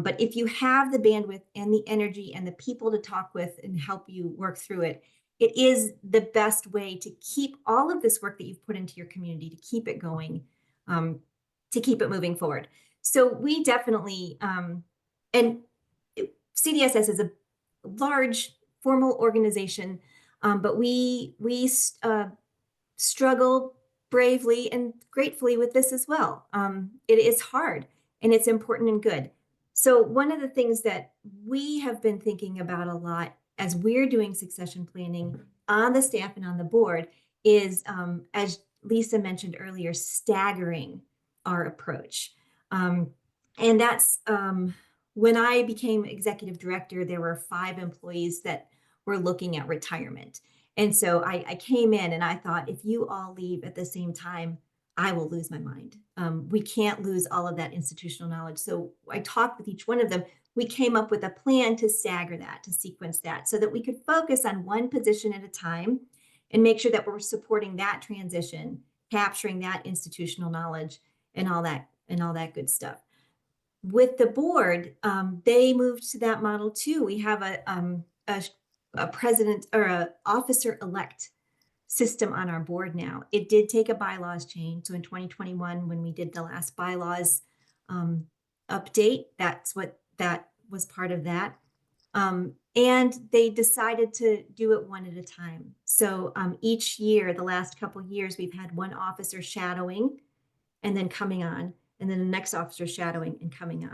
But if you have the bandwidth and the energy and the people to talk with and help you work through it, it is the best way to keep all of this work that you've put into your community, to keep it going, to keep it moving forward. So we definitely, and CDSS is a large formal organization, but we struggle bravely and gratefully with this as well. It is hard and it's important and good. So one of the things that we have been thinking about a lot as we're doing succession planning on the staff and on the board is, as Lisa mentioned earlier, staggering our approach. And that's when I became executive director, there were 5 employees that were looking at retirement. And so I came in and I thought, if you all leave at the same time, I will lose my mind. We can't lose all of that institutional knowledge. So I talked with each one of them. We came up with a plan to stagger that, to sequence that, so that we could focus on one position at a time and make sure that we're supporting that transition, capturing that institutional knowledge and all that good stuff. With the board, they moved to that model too. We have a president or an officer-elect system on our board now. It did take a bylaws change. So in 2021, when we did the last bylaws update, that was part of that. And they decided to do it one at a time. So each year, the last couple of years, we've had one officer shadowing and then coming on, and then the next officer shadowing and coming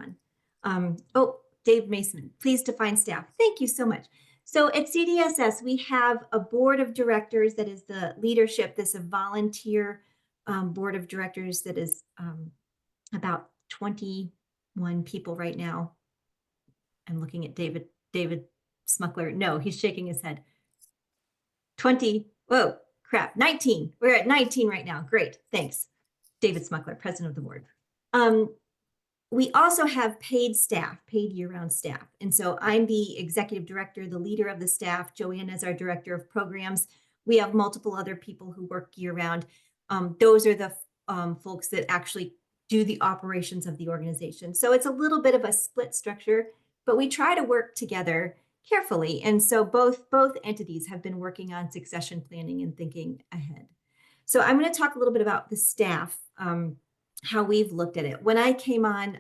on. Oh, Dave Mason, pleased to find staff. Thank you so much. So at CDSS, we have a board of directors that is the leadership. This is a volunteer board of directors that is about 21 people right now. I'm looking at David Smuckler. No, he's shaking his head. 20, whoa, crap, 19. We're at 19 right now. Great, thanks. David Smuckler, president of the board. We also have paid staff, paid year-round staff. And so I'm the executive director, the leader of the staff. Joanne is our director of programs. We have multiple other people who work year-round. Those are the folks that actually do the operations of the organization. So it's a little bit of a split structure but we try to work together carefully. And so both entities have been working on succession planning and thinking ahead. So I'm going to talk a little bit about the staff, how we've looked at it. When I came on,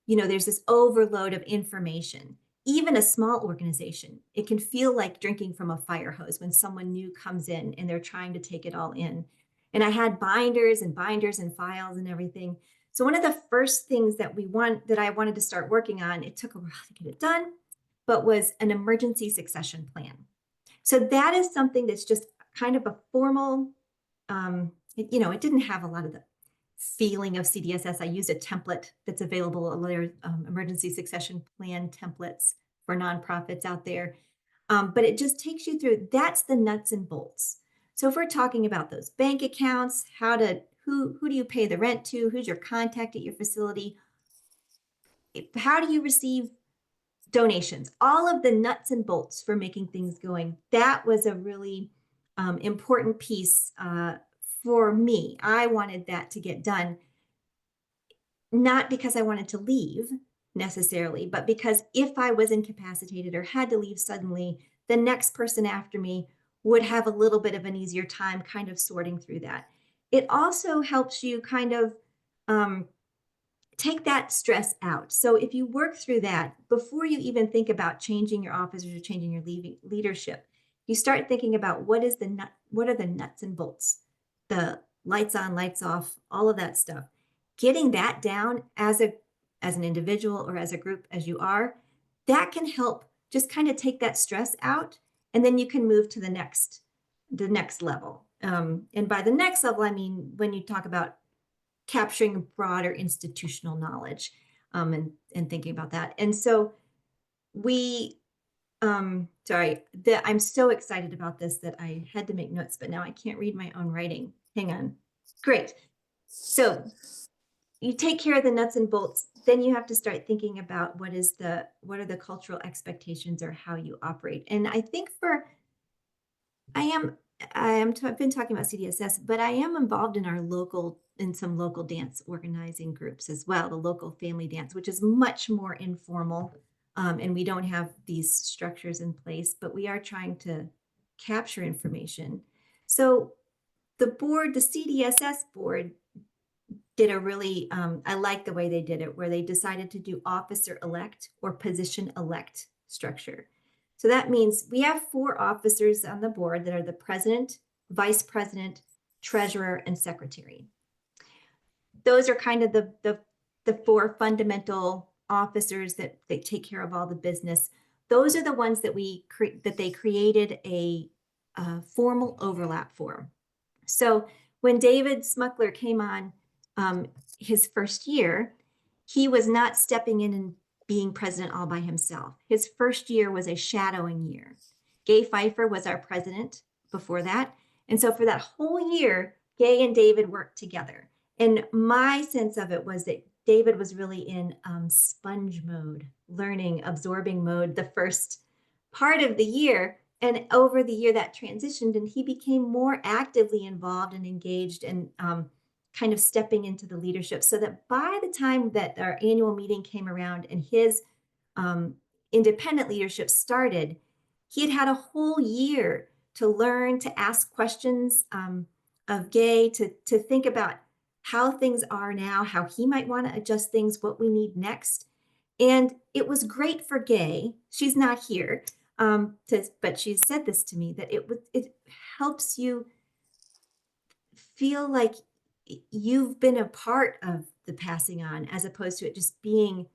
there's this overload of information. Even a small organization, it can feel like drinking from a fire hose when someone new comes in and they're trying to take it all in. And I had binders and files and everything. So one of the first things that I wanted to start working on, it took a while to get it done, but was an emergency succession plan. So that is something that's just kind of a formal, it didn't have a lot of the feeling of CDSS. I used a template that's available. There's emergency succession plan templates for nonprofits out there. But it just takes you through, that's the nuts and bolts. So if we're talking about those bank accounts, who do you pay the rent to? Who's your contact at your facility? How do you receive donations? All of the nuts and bolts for making things going. That was a really important piece for me. I wanted that to get done, not because I wanted to leave necessarily, but because if I was incapacitated or had to leave suddenly, the next person after me would have a little bit of an easier time kind of sorting through that. It also helps you kind of take that stress out. So if you work through that before you even think about changing your officers or changing your leadership, you start thinking about what are the nuts and bolts, the lights on, lights off, all of that stuff. Getting that down as an individual or as a group as you are, that can help just kind of take that stress out, and then you can move to the next level. And by the next level, I mean when you talk about capturing broader institutional knowledge, and thinking about that. And so I'm so excited about this that I had to make notes, but now I can't read my own writing. Hang on. Great. So you take care of the nuts and bolts, then you have to start thinking about what are the cultural expectations or how you operate. And I think I've been talking about CDSS, but I am involved in some local dance organizing groups as well, the local family dance, which is much more informal. And we don't have these structures in place, but we are trying to capture information. So the CDSS board did a really, I like the way they did it, where they decided to do officer elect or position elect structure. So that means we have 4 officers on the board that are the president, vice president, treasurer, and secretary. Those are kind of the 4 fundamental officers that they take care of all the business. Those are the ones that they created a formal overlap for. So when David Smuckler came on his first year, he was not stepping in and being president all by himself. His first year was a shadowing year. Gay Pfeiffer was our president before that. And so for that whole year, Gay and David worked together. And my sense of it was that David was really in sponge mode, learning, absorbing mode the first part of the year. And over the year that transitioned, and he became more actively involved and engaged and kind of stepping into the leadership, so that by the time that our annual meeting came around and his independent leadership started, he had had a whole year to learn, to ask questions of Gay, to think about how things are now, how he might want to adjust things, what we need next. And it was great for Gay. She's not here, but she said this to me, that it helps you feel like you've been a part of the passing on, as opposed to it just being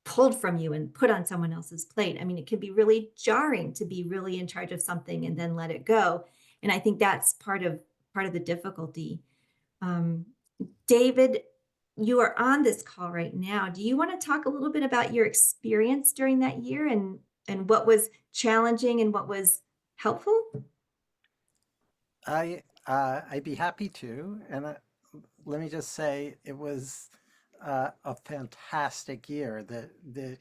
pulled from you and put on someone else's plate. I mean, it can be really jarring to be really in charge of something and then let it go. And I think that's part of the difficulty. David, you are on this call right now. Do you want to talk a little bit about your experience during that year and what was challenging and what was helpful? I'd be happy to, and let me just say it was a fantastic year. The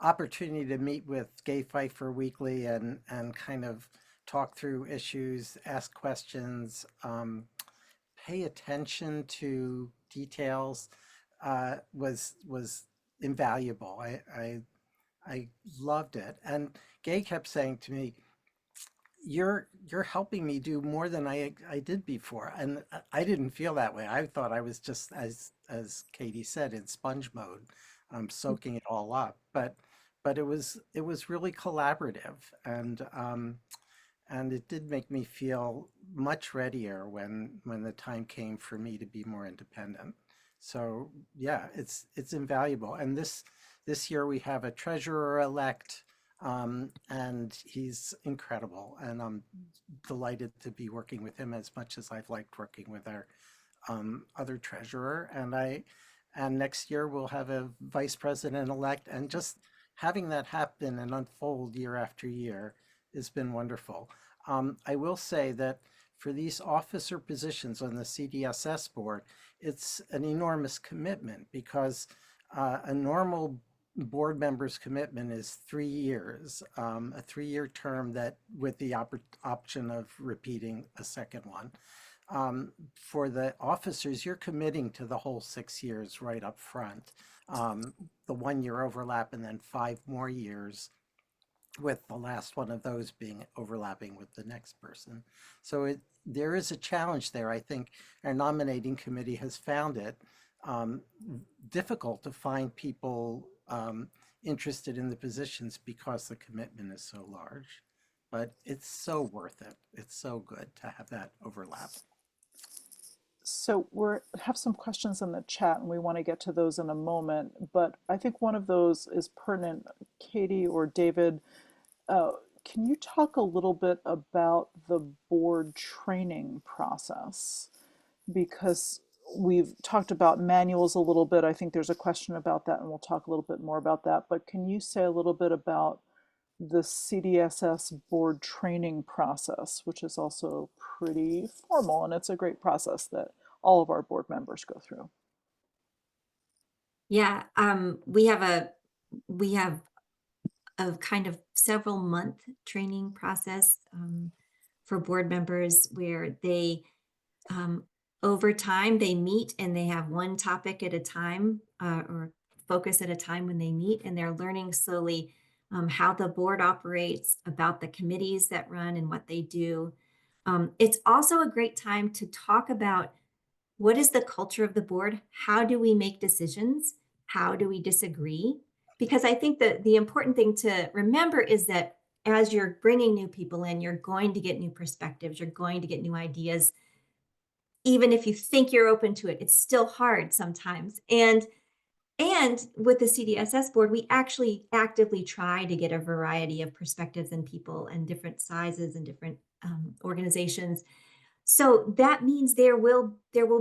opportunity to meet with Gay Pfeiffer weekly and kind of talk through issues, ask questions, pay attention to details was invaluable. I loved it. And Gay kept saying to me, you're helping me do more than I did before. And I didn't feel that way. I thought I was just, as Katie said, in sponge mode, soaking it all up. But it was really collaborative, and it did make me feel much readier when the time came for me to be more independent. So yeah, it's invaluable. And this year we have a treasurer elect, and he's incredible. And I'm delighted to be working with him as much as I've liked working with our other treasurer. And next year we'll have a vice president elect, and just having that happen and unfold year after year has been wonderful. I will say that for these officer positions on the CDSS board, it's an enormous commitment, because a normal board member's commitment is 3 years, a 3-year term that with the option of repeating a second one. For the officers, you're committing to the whole 6 years right up front, the 1 year overlap, and then 5 more years, with the last one of those being overlapping with the next person. So there is a challenge there. I think our nominating committee has found it difficult to find people interested in the positions, because the commitment is so large. But it's so worth it. It's so good to have that overlap. So we have some questions in the chat, and we want to get to those in a moment. But I think one of those is pertinent. Katie or David, can you talk a little bit about the board training process? Because we've talked about manuals a little bit. I think there's a question about that, and we'll talk a little bit more about that. But can you say a little bit about the CDSS board training process, which is also pretty formal, and it's a great process that all of our board members go through? Yeah, we have a kind of several month training process for board members, where they over time they meet and they have one topic at a time, or focus at a time when they meet, and they're learning slowly how the board operates, about the committees that run and what they do. It's also a great time to talk about what is the culture of the board? How do we make decisions? How do we disagree? Because I think that the important thing to remember is that as you're bringing new people in, you're going to get new perspectives, you're going to get new ideas. Even if you think you're open to it, it's still hard sometimes. And with the CDSS board, we actually actively try to get a variety of perspectives and people and different sizes and different organizations. So that means there will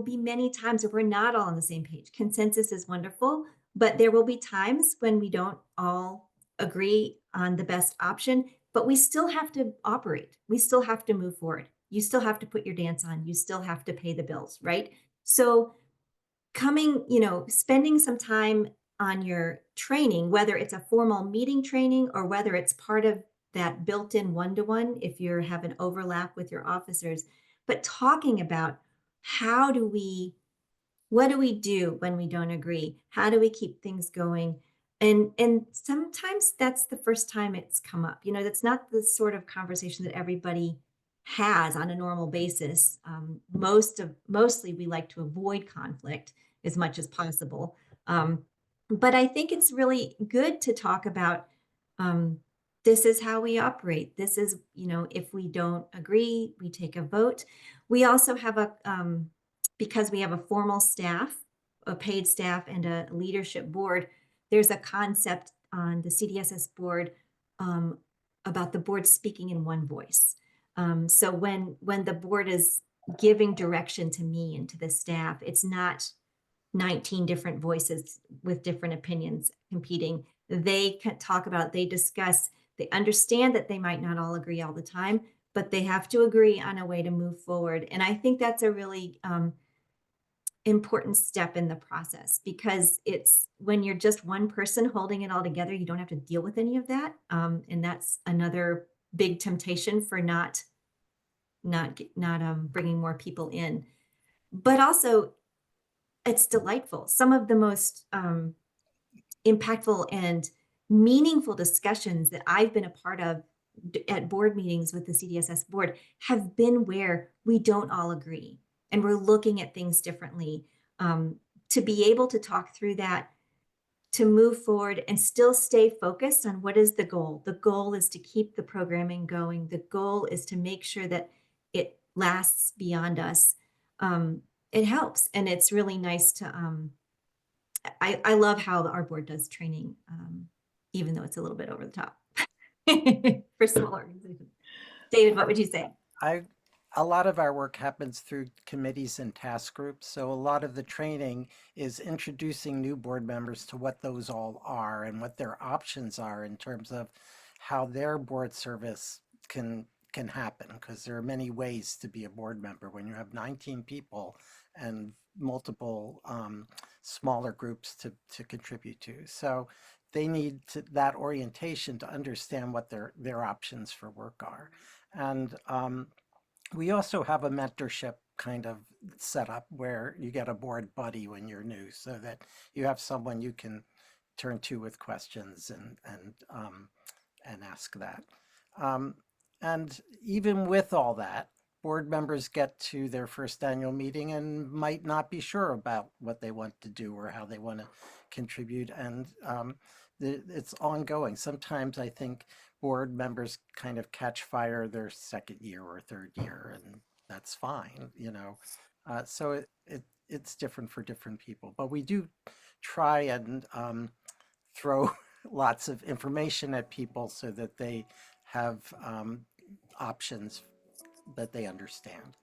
be many times where we're not all on the same page. Consensus is wonderful, but there will be times when we don't all agree on the best option, but we still have to operate. We still have to move forward. You still have to put your dance on. You still have to pay the bills, right? So spending some time on your training, whether it's a formal meeting training or whether it's part of that built-in one-to-one, if you have an overlap with your officers, but talking about what do we do when we don't agree? How do we keep things going? And sometimes that's the first time it's come up. That's not the sort of conversation that everybody has on a normal basis. Mostly we like to avoid conflict as much as possible. But I think it's really good to talk about this is how we operate. This is, if we don't agree, we take a vote. We also have because we have a formal staff, a paid staff, and a leadership board, there's a concept on the CDSS board about the board speaking in one voice. So when the board is giving direction to me and to the staff, it's not 19 different voices with different opinions competing. They can talk about, they discuss, they understand that they might not all agree all the time, but they have to agree on a way to move forward. And I think that's a really important step in the process, because it's when you're just one person holding it all together, you don't have to deal with any of that. And that's another big temptation for not bringing more people in. But also, it's delightful. Some of the most impactful and meaningful discussions that I've been a part of at board meetings with the CDSS board have been where we don't all agree and we're looking at things differently. To be able to talk through that, to move forward and still stay focused on what is the goal. The goal is to keep the programming going. The goal is to make sure that it lasts beyond us. It helps, and it's really nice to, I love how our board does training, even though it's a little bit over the top for small organizations. David, what would you say? A lot of our work happens through committees and task groups. So a lot of the training is introducing new board members to what those all are and what their options are in terms of how their board service can happen, because there are many ways to be a board member when you have 19 people and multiple smaller groups to contribute to. So they need that orientation to understand what their options for work are. And we also have a mentorship kind of setup where you get a board buddy when you're new, so that you have someone you can turn to with questions and ask that. And even with all that, board members get to their first annual meeting and might not be sure about what they want to do or how they want to contribute. And it's ongoing. Sometimes I think board members kind of catch fire their second year or third year, and that's fine, you know. So it's different for different people. But we do try and throw lots of information at people so that they have options that they understand.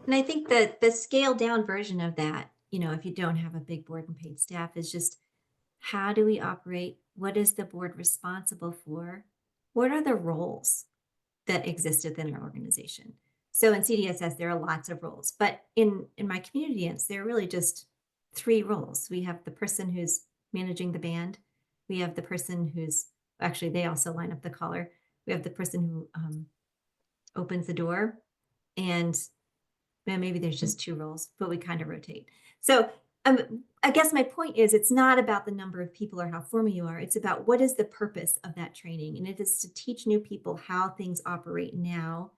And I think that the scaled down version of that, you know, if you don't have a big board and paid staff, is just how do we operate? What is the board responsible for? What are the roles that exist within our organization? So in CDSS, there are lots of roles, but in my community dance, there are really just 3 roles. We have the person who's managing the band. We have the person who's, actually, they also line up the collar. We have the person who opens the door, and maybe there's just 2 roles, but we kind of rotate. So I guess my point is, it's not about the number of people or how formal you are. It's about what is the purpose of that training. And it is to teach new people how things operate now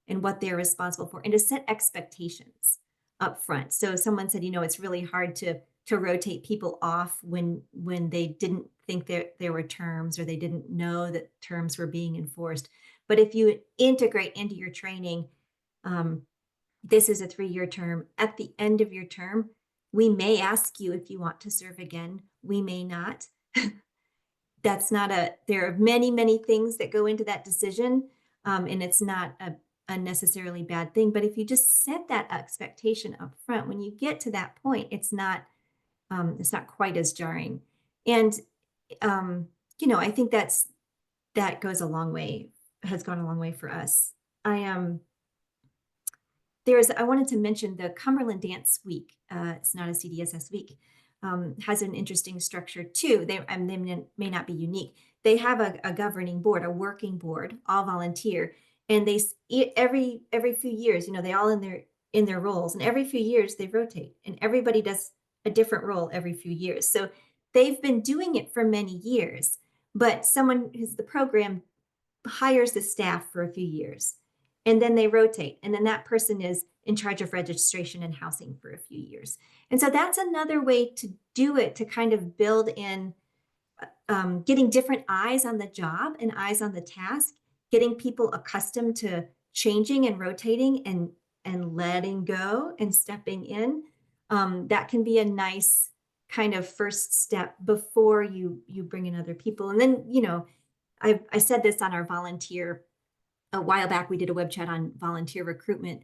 and what they're responsible for, and to set expectations up front. So someone said, you know, it's really hard to rotate people off when they didn't think there were terms, or they didn't know that terms were being enforced. But if you integrate into your training, this is a 3-year term. At the end of your term, we may ask you if you want to serve again. We may not. There are many, many things that go into that decision. And it's not a necessarily bad thing. But if you just set that expectation up front, when you get to that point, it's not quite as jarring. And, you know, I think that goes a long way, has gone a long way for us. I wanted to mention the Cumberland Dance Week. It's not a CDSS week. Has an interesting structure too. They may not be unique. They have a governing board, a working board, all volunteer, and they every few years, you know, they all in their roles, and every few years they rotate, and everybody does a different role every few years. So they've been doing it for many years, but someone who's the program hires the staff for a few years, and then they rotate, and then that person is in charge of registration and housing for a few years. And so that's another way to do it, to kind of build in getting different eyes on the job and eyes on the task, getting people accustomed to changing and rotating and letting go and stepping in. That can be a nice kind of first step before you bring in other people. And then, you know, I said this on our volunteer, a while back, we did a web chat on volunteer recruitment.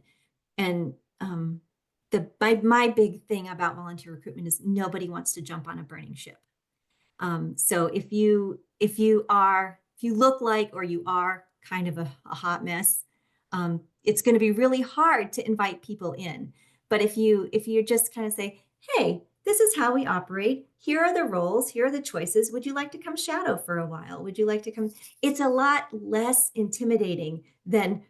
And my big thing about volunteer recruitment is nobody wants to jump on a burning ship. So if you look like, or you are kind of a hot mess, it's going to be really hard to invite people in. But if you just kind of say, hey, this is how we operate. Here are the roles. Here are the choices. Would you like to come shadow for a while? Would you like to come? It's a lot less intimidating than,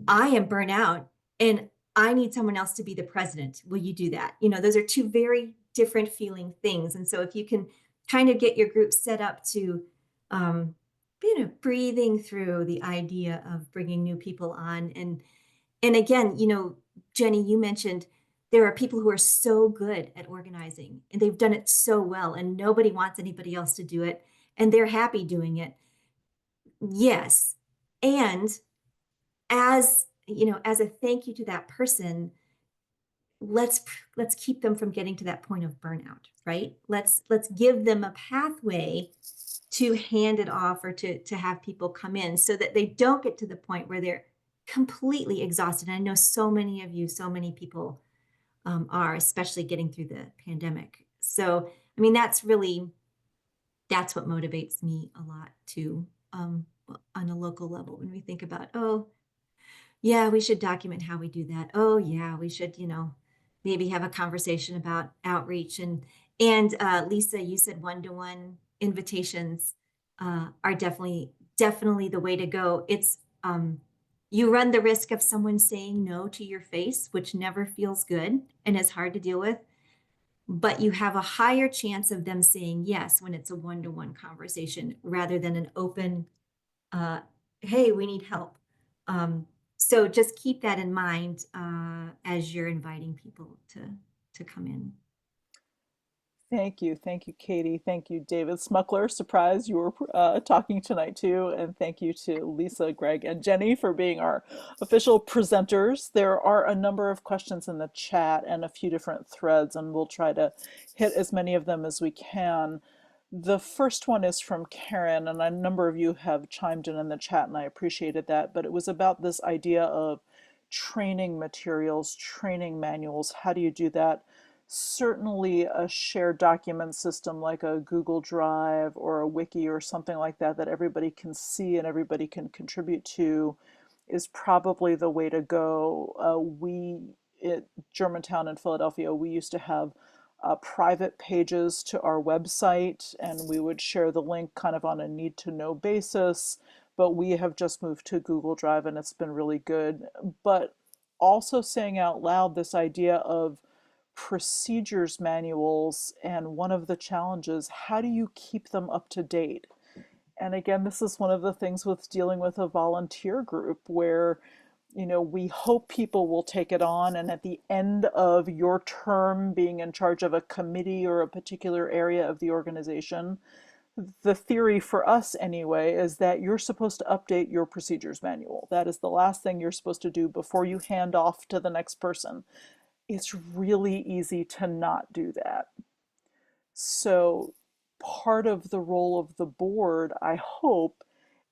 I am burnt out and I need someone else to be the president. Will you do that? You know, those are 2 very different feeling things. And so if you can kind of get your group set up to breathing through the idea of bringing new people on. And again, Jenny, you mentioned there are people who are so good at organizing and they've done it so well and nobody wants anybody else to do it and they're happy doing it. Yes. And as a thank you to that person, let's keep them from getting to that point of burnout, right? Let's give them a pathway to hand it off or to have people come in so that they don't get to the point where they're completely exhausted. And I know so many of you, so many people are, especially getting through the pandemic. So, I mean, that's what motivates me a lot too, on a local level when we think about, oh, yeah, we should document how we do that. Oh, yeah, we should, maybe have a conversation about outreach. And Lisa, you said one-to-one invitations are definitely the way to go. It's you run the risk of someone saying no to your face, which never feels good and is hard to deal with. But you have a higher chance of them saying yes when it's a one-to-one conversation rather than an open, hey, we need help. So just keep that in mind as you're inviting people to come in. Thank you, Katie. Thank you, David Smuckler. Surprised you were talking tonight too, and thank you to Lisa, Greg, and Jenny for being our official presenters. There are a number of questions in the chat and a few different threads, and we'll try to hit as many of them as we can. The first one is from Karen, and a number of you have chimed in the chat, and I appreciated that. But it was about this idea of training materials, training manuals. How do you do that? Certainly a shared document system like a Google Drive or a wiki or something like that that everybody can see and everybody can contribute to is probably the way to go. We at Germantown in Philadelphia, we used to have private pages to our website, and we would share the link kind of on a need to know basis, but we have just moved to Google Drive and it's been really good. But also saying out loud this idea of procedures manuals, and one of the challenges, how do you keep them up to date? And again, this is one of the things with dealing with a volunteer group where, we hope people will take it on, and at the end of your term being in charge of a committee or a particular area of the organization, the theory for us anyway is that you're supposed to update your procedures manual. That is the last thing you're supposed to do before you hand off to the next person. It's really easy to not do that. So part of the role of the board, I hope,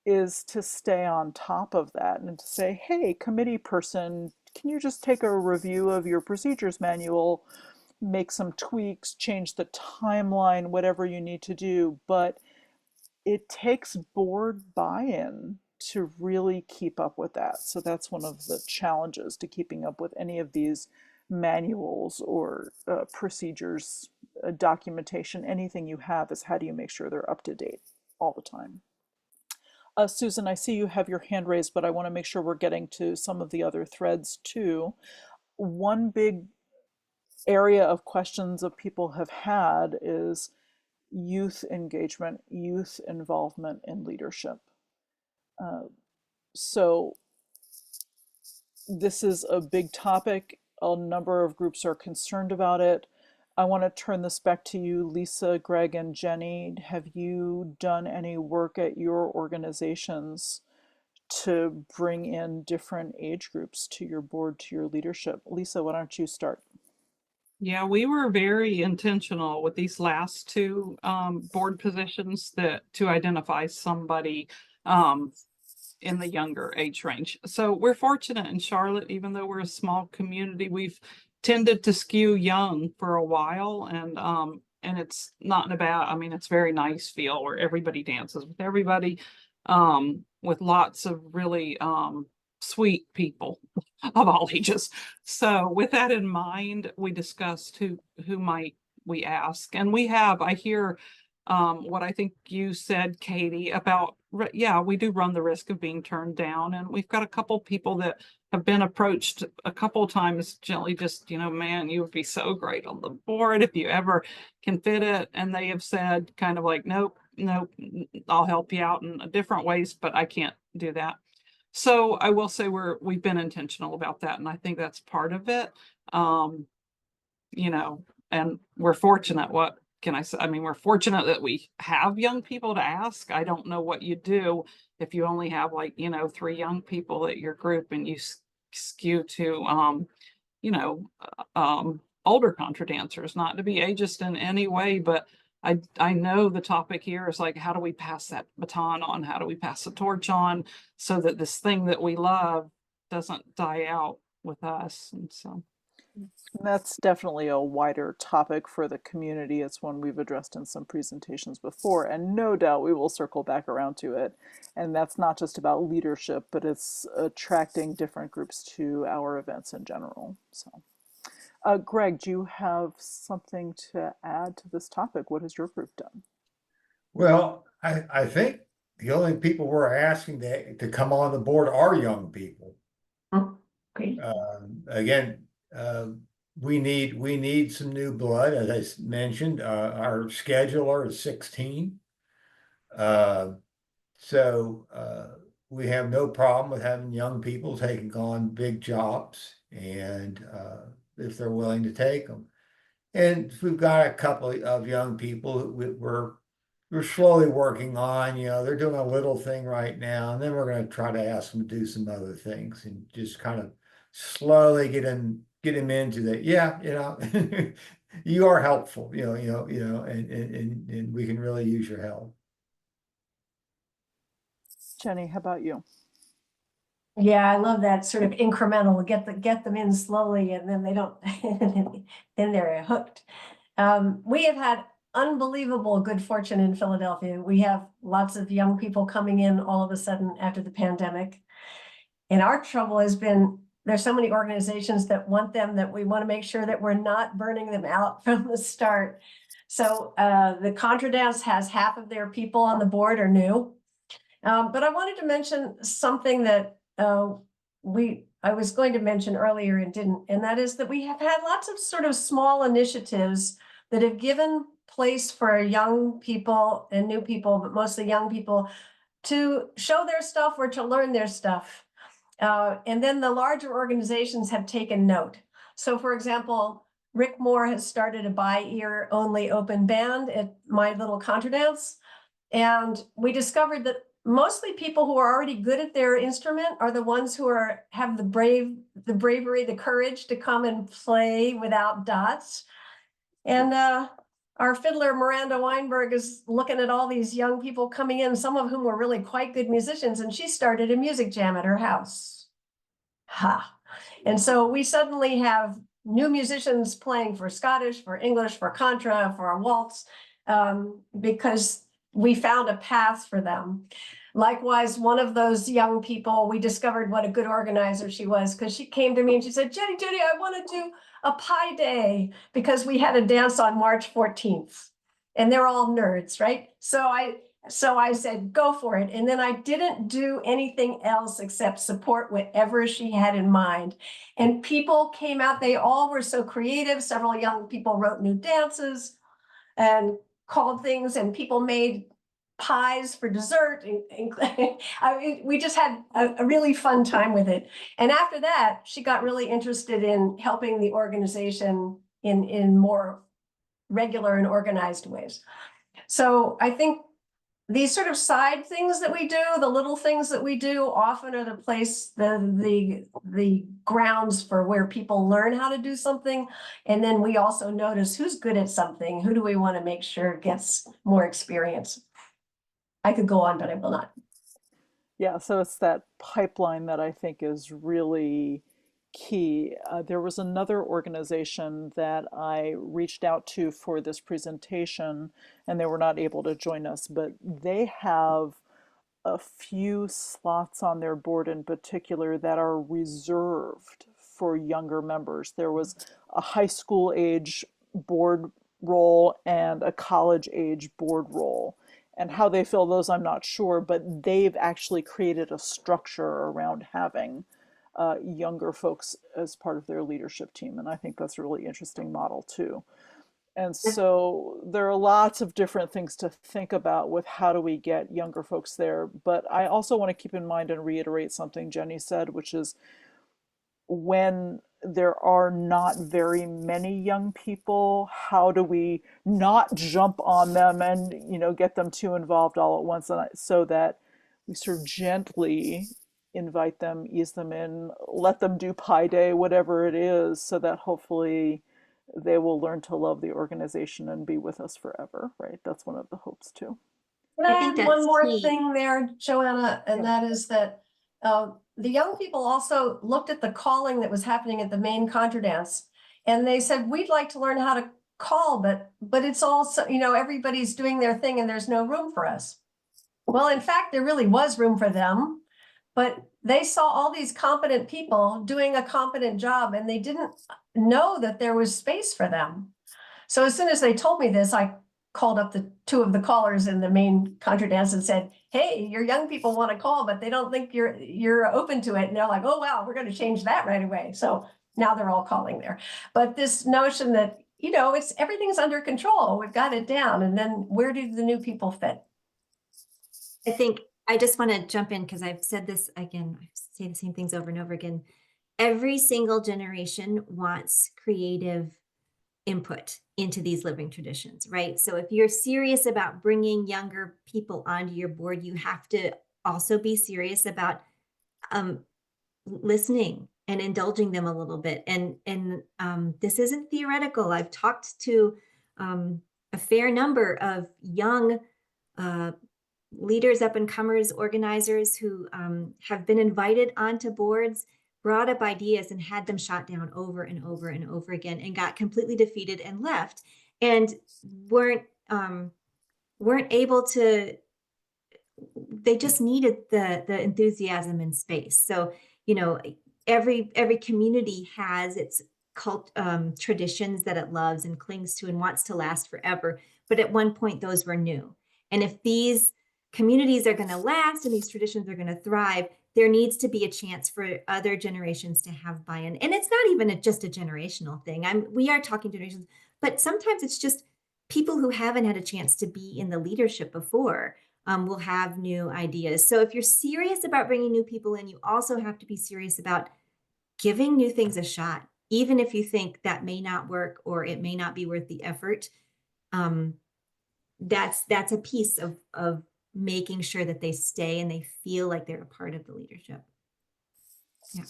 is to stay on top of that and to say, hey, committee person, can you just take a review of your procedures manual, make some tweaks, change the timeline, whatever you need to do. But it takes board buy-in to really keep up with that. So that's one of the challenges to keeping up with any of these manuals or procedures, documentation, anything you have is how do you make sure they're up to date all the time. Susan, I see you have your hand raised, but I want to make sure we're getting to some of the other threads too. One big area of questions that people have had is youth engagement, youth involvement in leadership. So this is a big topic. A number of groups are concerned about it. I want to turn this back to you, Lisa, Greg, and Jenny. Have you done any work at your organizations to bring in different age groups to your board, to your leadership? Lisa, why don't you start? Yeah, we were very intentional with these last two board positions to identify somebody in the younger age range. So we're fortunate in Charlotte, even though we're a small community, we've tended to skew young for a while, and it's not in a bad, I mean, it's very nice feel where everybody dances with everybody, with lots of really sweet people of all ages. So with that in mind, we discussed who might we ask, and we have, I hear what I think you said, Katie, about, yeah, we do run the risk of being turned down. And we've got a couple people that have been approached a couple times, gently just, man, you would be so great on the board if you ever can fit it. And they have said kind of like, nope, no, I'll help you out in different ways, but I can't do that. So I will say we've been intentional about that, and I think that's part of it. You know, and we're fortunate. What can I say? I mean, we're fortunate that we have young people to ask. I don't know what you do if you only have, like, 3 young people at your group and you skew to you know, older contra dancers, not to be ageist in any way, but I know the topic here is like, how do we pass that baton on? How do we pass the torch on so that this thing that we love doesn't die out with us? And so. That's definitely a wider topic for the community. It's one we've addressed in some presentations before, and no doubt we will circle back around to it. And that's not just about leadership, but it's attracting different groups to our events in general. So, Greg, do you have something to add to this topic? What has your group done? Well, I think the only people we're asking to come on the board are young people. Great. Again, we need some new blood, as I mentioned. Our scheduler is 16. So we have no problem with having young people taking on big jobs, and if they're willing to take them. And we've got a couple of young people that we're slowly working on. They're doing a little thing right now, and then we're going to try to ask them to do some other things and just kind of slowly get him into that. You are helpful, and we can really use your help. Jenny, how about you? Yeah, I love that sort of incremental, get them in slowly, and then they don't, then they're hooked. We have had unbelievable good fortune in Philadelphia. We have lots of young people coming in all of a sudden after the pandemic. And our trouble has been, there's so many organizations that want them that we want to make sure that we're not burning them out from the start. So the Contra Dance has half of their people on the board are new. But I wanted to mention something that I was going to mention earlier and didn't, and that is that we have had lots of sort of small initiatives that have given place for young people and new people, but mostly young people, to show their stuff or to learn their stuff. And then the larger organizations have taken note. So for example, Rick Moore has started a by-ear only open band at My Little Contra Dance. And we discovered that mostly people who are already good at their instrument are the ones who have the bravery, the courage to come and play without dots. And our fiddler, Miranda Weinberg, is looking at all these young people coming in, some of whom were really quite good musicians, and she started a music jam at her house. Ha! And so we suddenly have new musicians playing for Scottish, for English, for Contra, for a waltz, because we found a path for them. Likewise, one of those young people, we discovered what a good organizer she was, because she came to me and she said, Jenny, I want to do a pie day, because we had a dance on March 14th. And they're all nerds, right? So I said, go for it. And then I didn't do anything else except support whatever she had in mind. And people came out, they all were so creative. Several young people wrote new dances and called things, and people made pies for dessert. We just had a really fun time with it. And after that, she got really interested in helping the organization in more regular and organized ways. So I think these sort of side things that we do, the little things that we do, often are the grounds for where people learn how to do something. And then we also notice who's good at something, who do we want to make sure gets more experience. I could go on, but I will not. Yeah, so it's that pipeline that I think is really key. There was another organization that I reached out to for this presentation, and they were not able to join us, but they have a few slots on their board in particular that are reserved for younger members. There was a high school age board role and a college age board role. And how they fill those, I'm not sure, but they've actually created a structure around having younger folks as part of their leadership team. And I think that's a really interesting model too. And so there are lots of different things to think about with how do we get younger folks there. But I also want to keep in mind and reiterate something Jenny said, which is when there are not very many young people, how do we not jump on them and, get them too involved all at once, so that we sort of gently invite them, ease them in, let them do Pi Day, whatever it is, so that hopefully they will learn to love the organization and be with us forever, right? That's one of the hopes too. Can I I think add one that's more key. thing there, Joanna? And Yeah. that is that the young people also looked at the calling that was happening at the main contra dance, and they said, we'd like to learn how to call, but it's also, everybody's doing their thing and there's no room for us. Well, in fact, there really was room for them, but they saw all these competent people doing a competent job, and they didn't know that there was space for them. So as soon as they told me this, I called up the two of the callers in the main contra dance and said, hey, your young people want to call, but they don't think you're open to it. And they're like, oh, wow, we're going to change that right away. So now they're all calling there. But this notion that, it's everything's under control, we've got it down. And then where do the new people fit? I think I just want to jump in because I've said this again, I say the same things over and over again. Every single generation wants creative input into these living traditions, right? So if you're serious about bringing younger people onto your board, you have to also be serious about listening and indulging them a little bit. And this isn't theoretical. I've talked to a fair number of young leaders, up and comers, organizers who have been invited onto boards, brought up ideas and had them shot down over and over and over again, and got completely defeated and left, and weren't able to. They just needed the enthusiasm and space. So every community has its traditions that it loves and clings to and wants to last forever. But at one point, those were new, and if these communities are going to last and these traditions are going to thrive, there needs to be a chance for other generations to have buy-in. And it's not even just a generational thing. We are talking generations, but sometimes it's just people who haven't had a chance to be in the leadership before will have new ideas. So if you're serious about bringing new people in, you also have to be serious about giving new things a shot, even if you think that may not work or it may not be worth the effort. That's a piece of making sure that they stay and they feel like they're a part of the leadership. Yeah.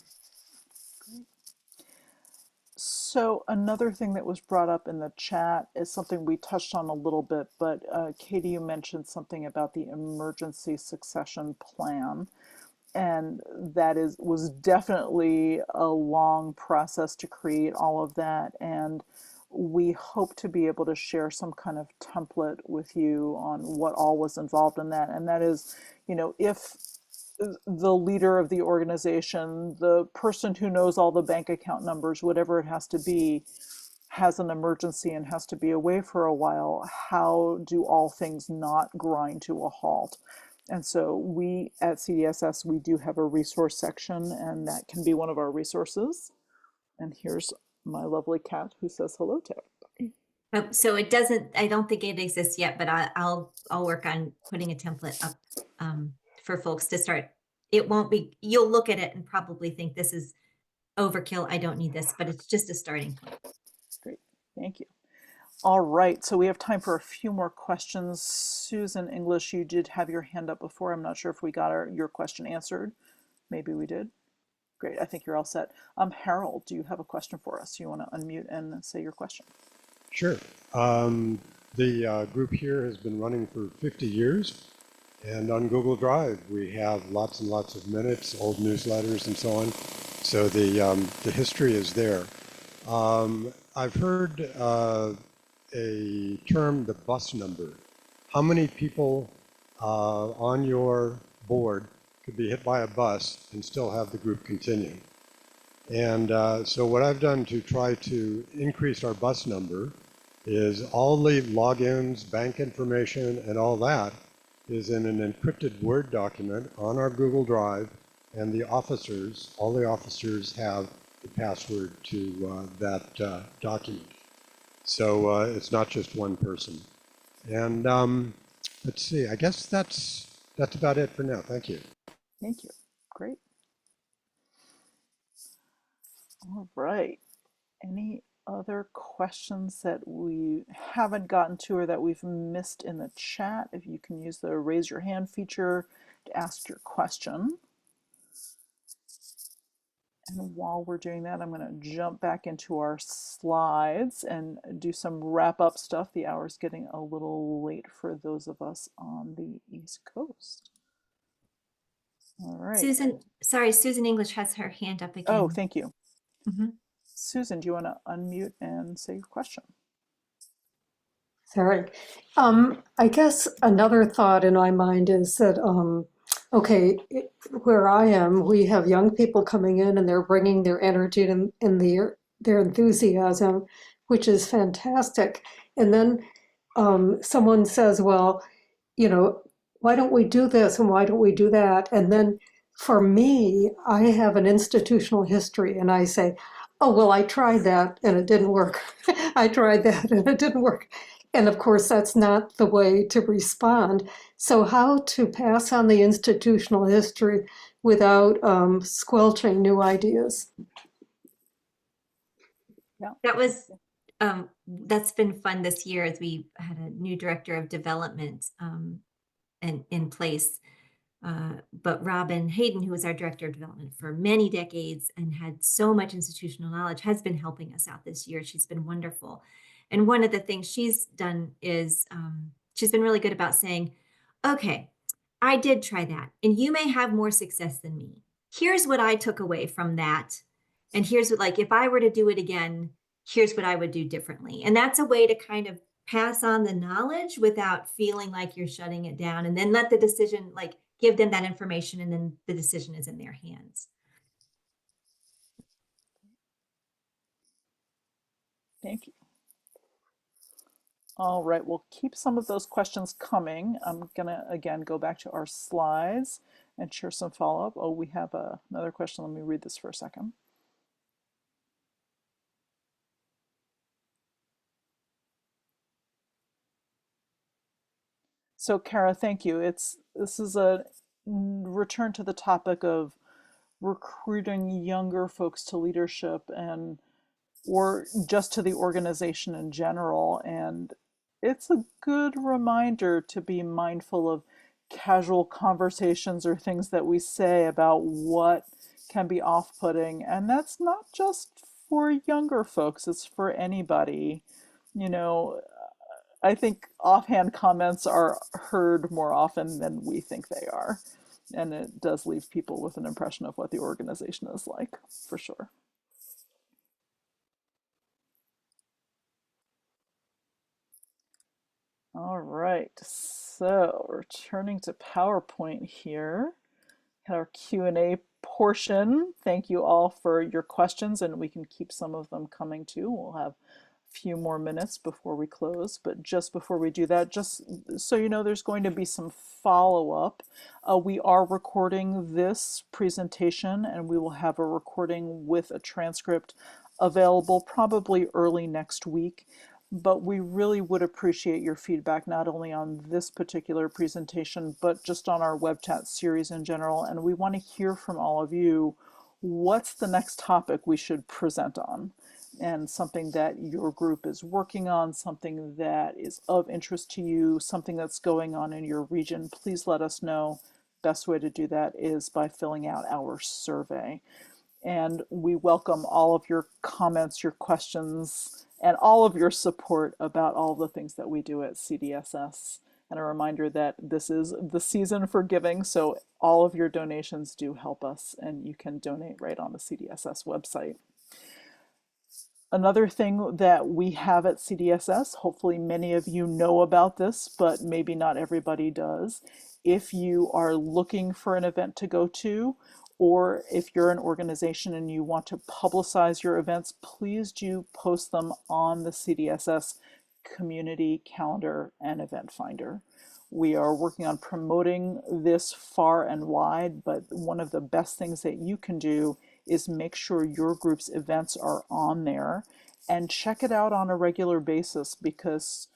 So another thing that was brought up in the chat is something we touched on a little bit, but Katie, you mentioned something about the emergency succession plan. And that was definitely a long process to create all of that. And we hope to be able to share some kind of template with you on what all was involved in that. And that is, if the leader of the organization, the person who knows all the bank account numbers, whatever it has to be, has an emergency and has to be away for a while, how do all things not grind to a halt? And so we at CDSS, we do have a resource section, and that can be one of our resources. And here's my lovely cat who says hello to everybody. So it doesn't, I don't think it exists yet, but I'll work on putting a template up for folks to start. It won't be, you'll look at it and probably think this is overkill, I don't need this, but it's just a starting point. Great, thank you. All right, so we have time for a few more questions. Susan English, you did have your hand up before. I'm not sure if we got your question answered. Maybe we did. Great, I think you're all set. Harold, do you have a question for us? You want to unmute and say your question? Sure. The group here has been running for 50 years. And on Google Drive, we have lots and lots of minutes, old newsletters, and so on. So the history is there. I've heard a term, the bus number. How many people on your board could be hit by a bus and still have the group continue? And so what I've done to try to increase our bus number is all the logins, bank information, and all that is in an encrypted Word document on our Google Drive, and the officers, all the officers have the password to that document. So it's not just one person. And let's see, I guess that's about it for now. Thank you. Thank you. Great. All right. Any other questions that we haven't gotten to or that we've missed in the chat? If you can use the raise your hand feature to ask your question. And while we're doing that, I'm going to jump back into our slides and do some wrap up stuff. The hour's getting a little late for those of us on the East Coast. All right. Susan English has her hand up again. Oh, thank you. Mhm. Susan, do you want to unmute and say your question? Sorry. I guess another thought in my mind is that, where I am, we have young people coming in and they're bringing their energy and their enthusiasm, which is fantastic. And then someone says, well, why don't we do this and why don't we do that? And then for me, I have an institutional history and I say, oh, well, I tried that and it didn't work. I tried that and it didn't work. And of course, that's not the way to respond. So how to pass on the institutional history without squelching new ideas? Yeah. That's been fun this year as we had a new director of development and in place. But Robin Hayden, who was our director of development for many decades and had so much institutional knowledge, has been helping us out this year. She's been wonderful. And one of the things she's done is she's been really good about saying, okay, I did try that, and you may have more success than me. Here's what I took away from that. And here's what, like, if I were to do it again, here's what I would do differently. And that's a way to kind of pass on the knowledge without feeling like you're shutting it down, and then let the decision, like, give them that information, and then the decision is in their hands. Thank you. All right, we'll keep some of those questions coming. I'm gonna, again, go back to our slides and share some follow-up. Oh, we have another question. Let me read this for a second. So Kara, thank you. This is a return to the topic of recruiting younger folks to leadership or just to the organization in general. And it's a good reminder to be mindful of casual conversations or things that we say about what can be off-putting. And that's not just for younger folks, it's for anybody. I think offhand comments are heard more often than we think they are. And it does leave people with an impression of what the organization is like, for sure. All right, so returning to PowerPoint here, our Q&A portion. Thank you all for your questions, and we can keep some of them coming too. We'll have a few more minutes before we close, but just before we do that, just so you know, there's going to be some follow-up. We are recording this presentation, and we will have a recording with a transcript available probably early next week. But we really would appreciate your feedback, not only on this particular presentation, but just on our web chat series in general. And we want to hear from all of you, what's the next topic we should present on? And something that your group is working on, something that is of interest to you, something that's going on in your region, please let us know. Best way to do that is by filling out our survey. And we welcome all of your comments, your questions, and all of your support about all the things that we do at CDSS. And a reminder that this is the season for giving, so all of your donations do help us, and you can donate right on the CDSS website. Another thing that we have at CDSS, hopefully many of you know about this, but maybe not everybody does. If you are looking for an event to go to, or if you're an organization and you want to publicize your events, please do post them on the CDSS community calendar and event finder. We are working on promoting this far and wide, but one of the best things that you can do is make sure your group's events are on there and check it out on a regular basis, because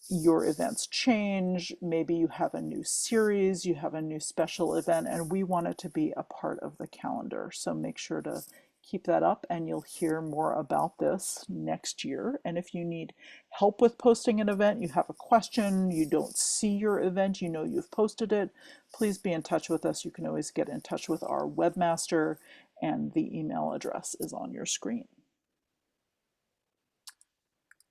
your events change. Maybe you have a new series, you have a new special event, and we want it to be a part of the calendar. So make sure to keep that up, and you'll hear more about this next year. And if you need help with posting an event, you have a question, you don't see your event, you know you've posted it, please be in touch with us. You can always get in touch with our webmaster, and the email address is on your screen.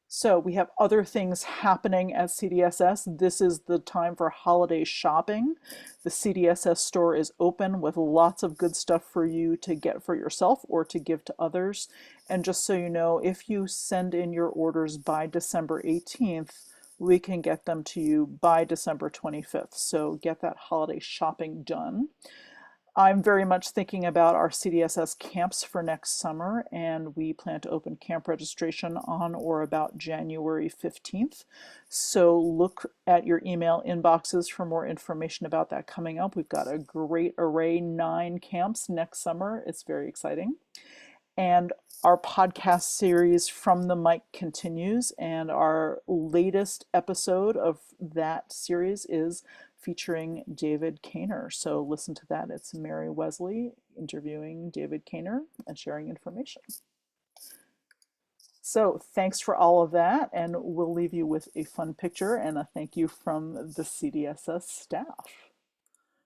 So we have other things happening at CDSS. This is the time for holiday shopping. The CDSS store is open with lots of good stuff for you to get for yourself or to give to others. And just so you know, if you send in your orders by December 18th, we can get them to you by December 25th. So get that holiday shopping done. I'm very much thinking about our CDSS camps for next summer, and we plan to open camp registration on or about January 15th. So look at your email inboxes for more information about that coming up. We've got a great array, 9 camps next summer. It's very exciting. And our podcast series From the Mic continues, and our latest episode of that series is featuring David Kaner. So listen to that. It's Mary Wesley interviewing David Kaner and sharing information. So thanks for all of that, and we'll leave you with a fun picture and a thank you from the CDSS staff.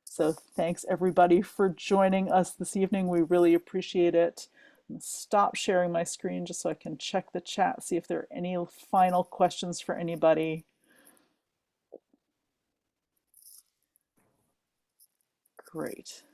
So thanks everybody for joining us this evening. We really appreciate it. I'm gonna stop sharing my screen just so I can check the chat, see if there are any final questions for anybody. Great.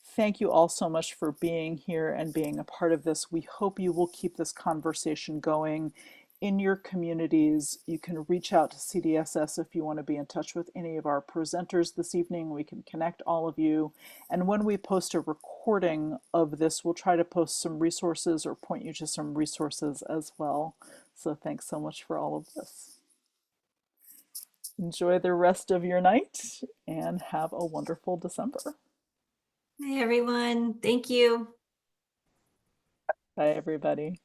Thank you all so much for being here and being a part of this. We hope you will keep this conversation going in your communities. You can reach out to CDSS if you want to be in touch with any of our presenters this evening. We can connect all of you. And when we post a recording of this, we'll try to post some resources or point you to some resources as well. So thanks so much for all of this. Enjoy the rest of your night and have a wonderful December. Hey, everyone. Thank you. Bye, everybody.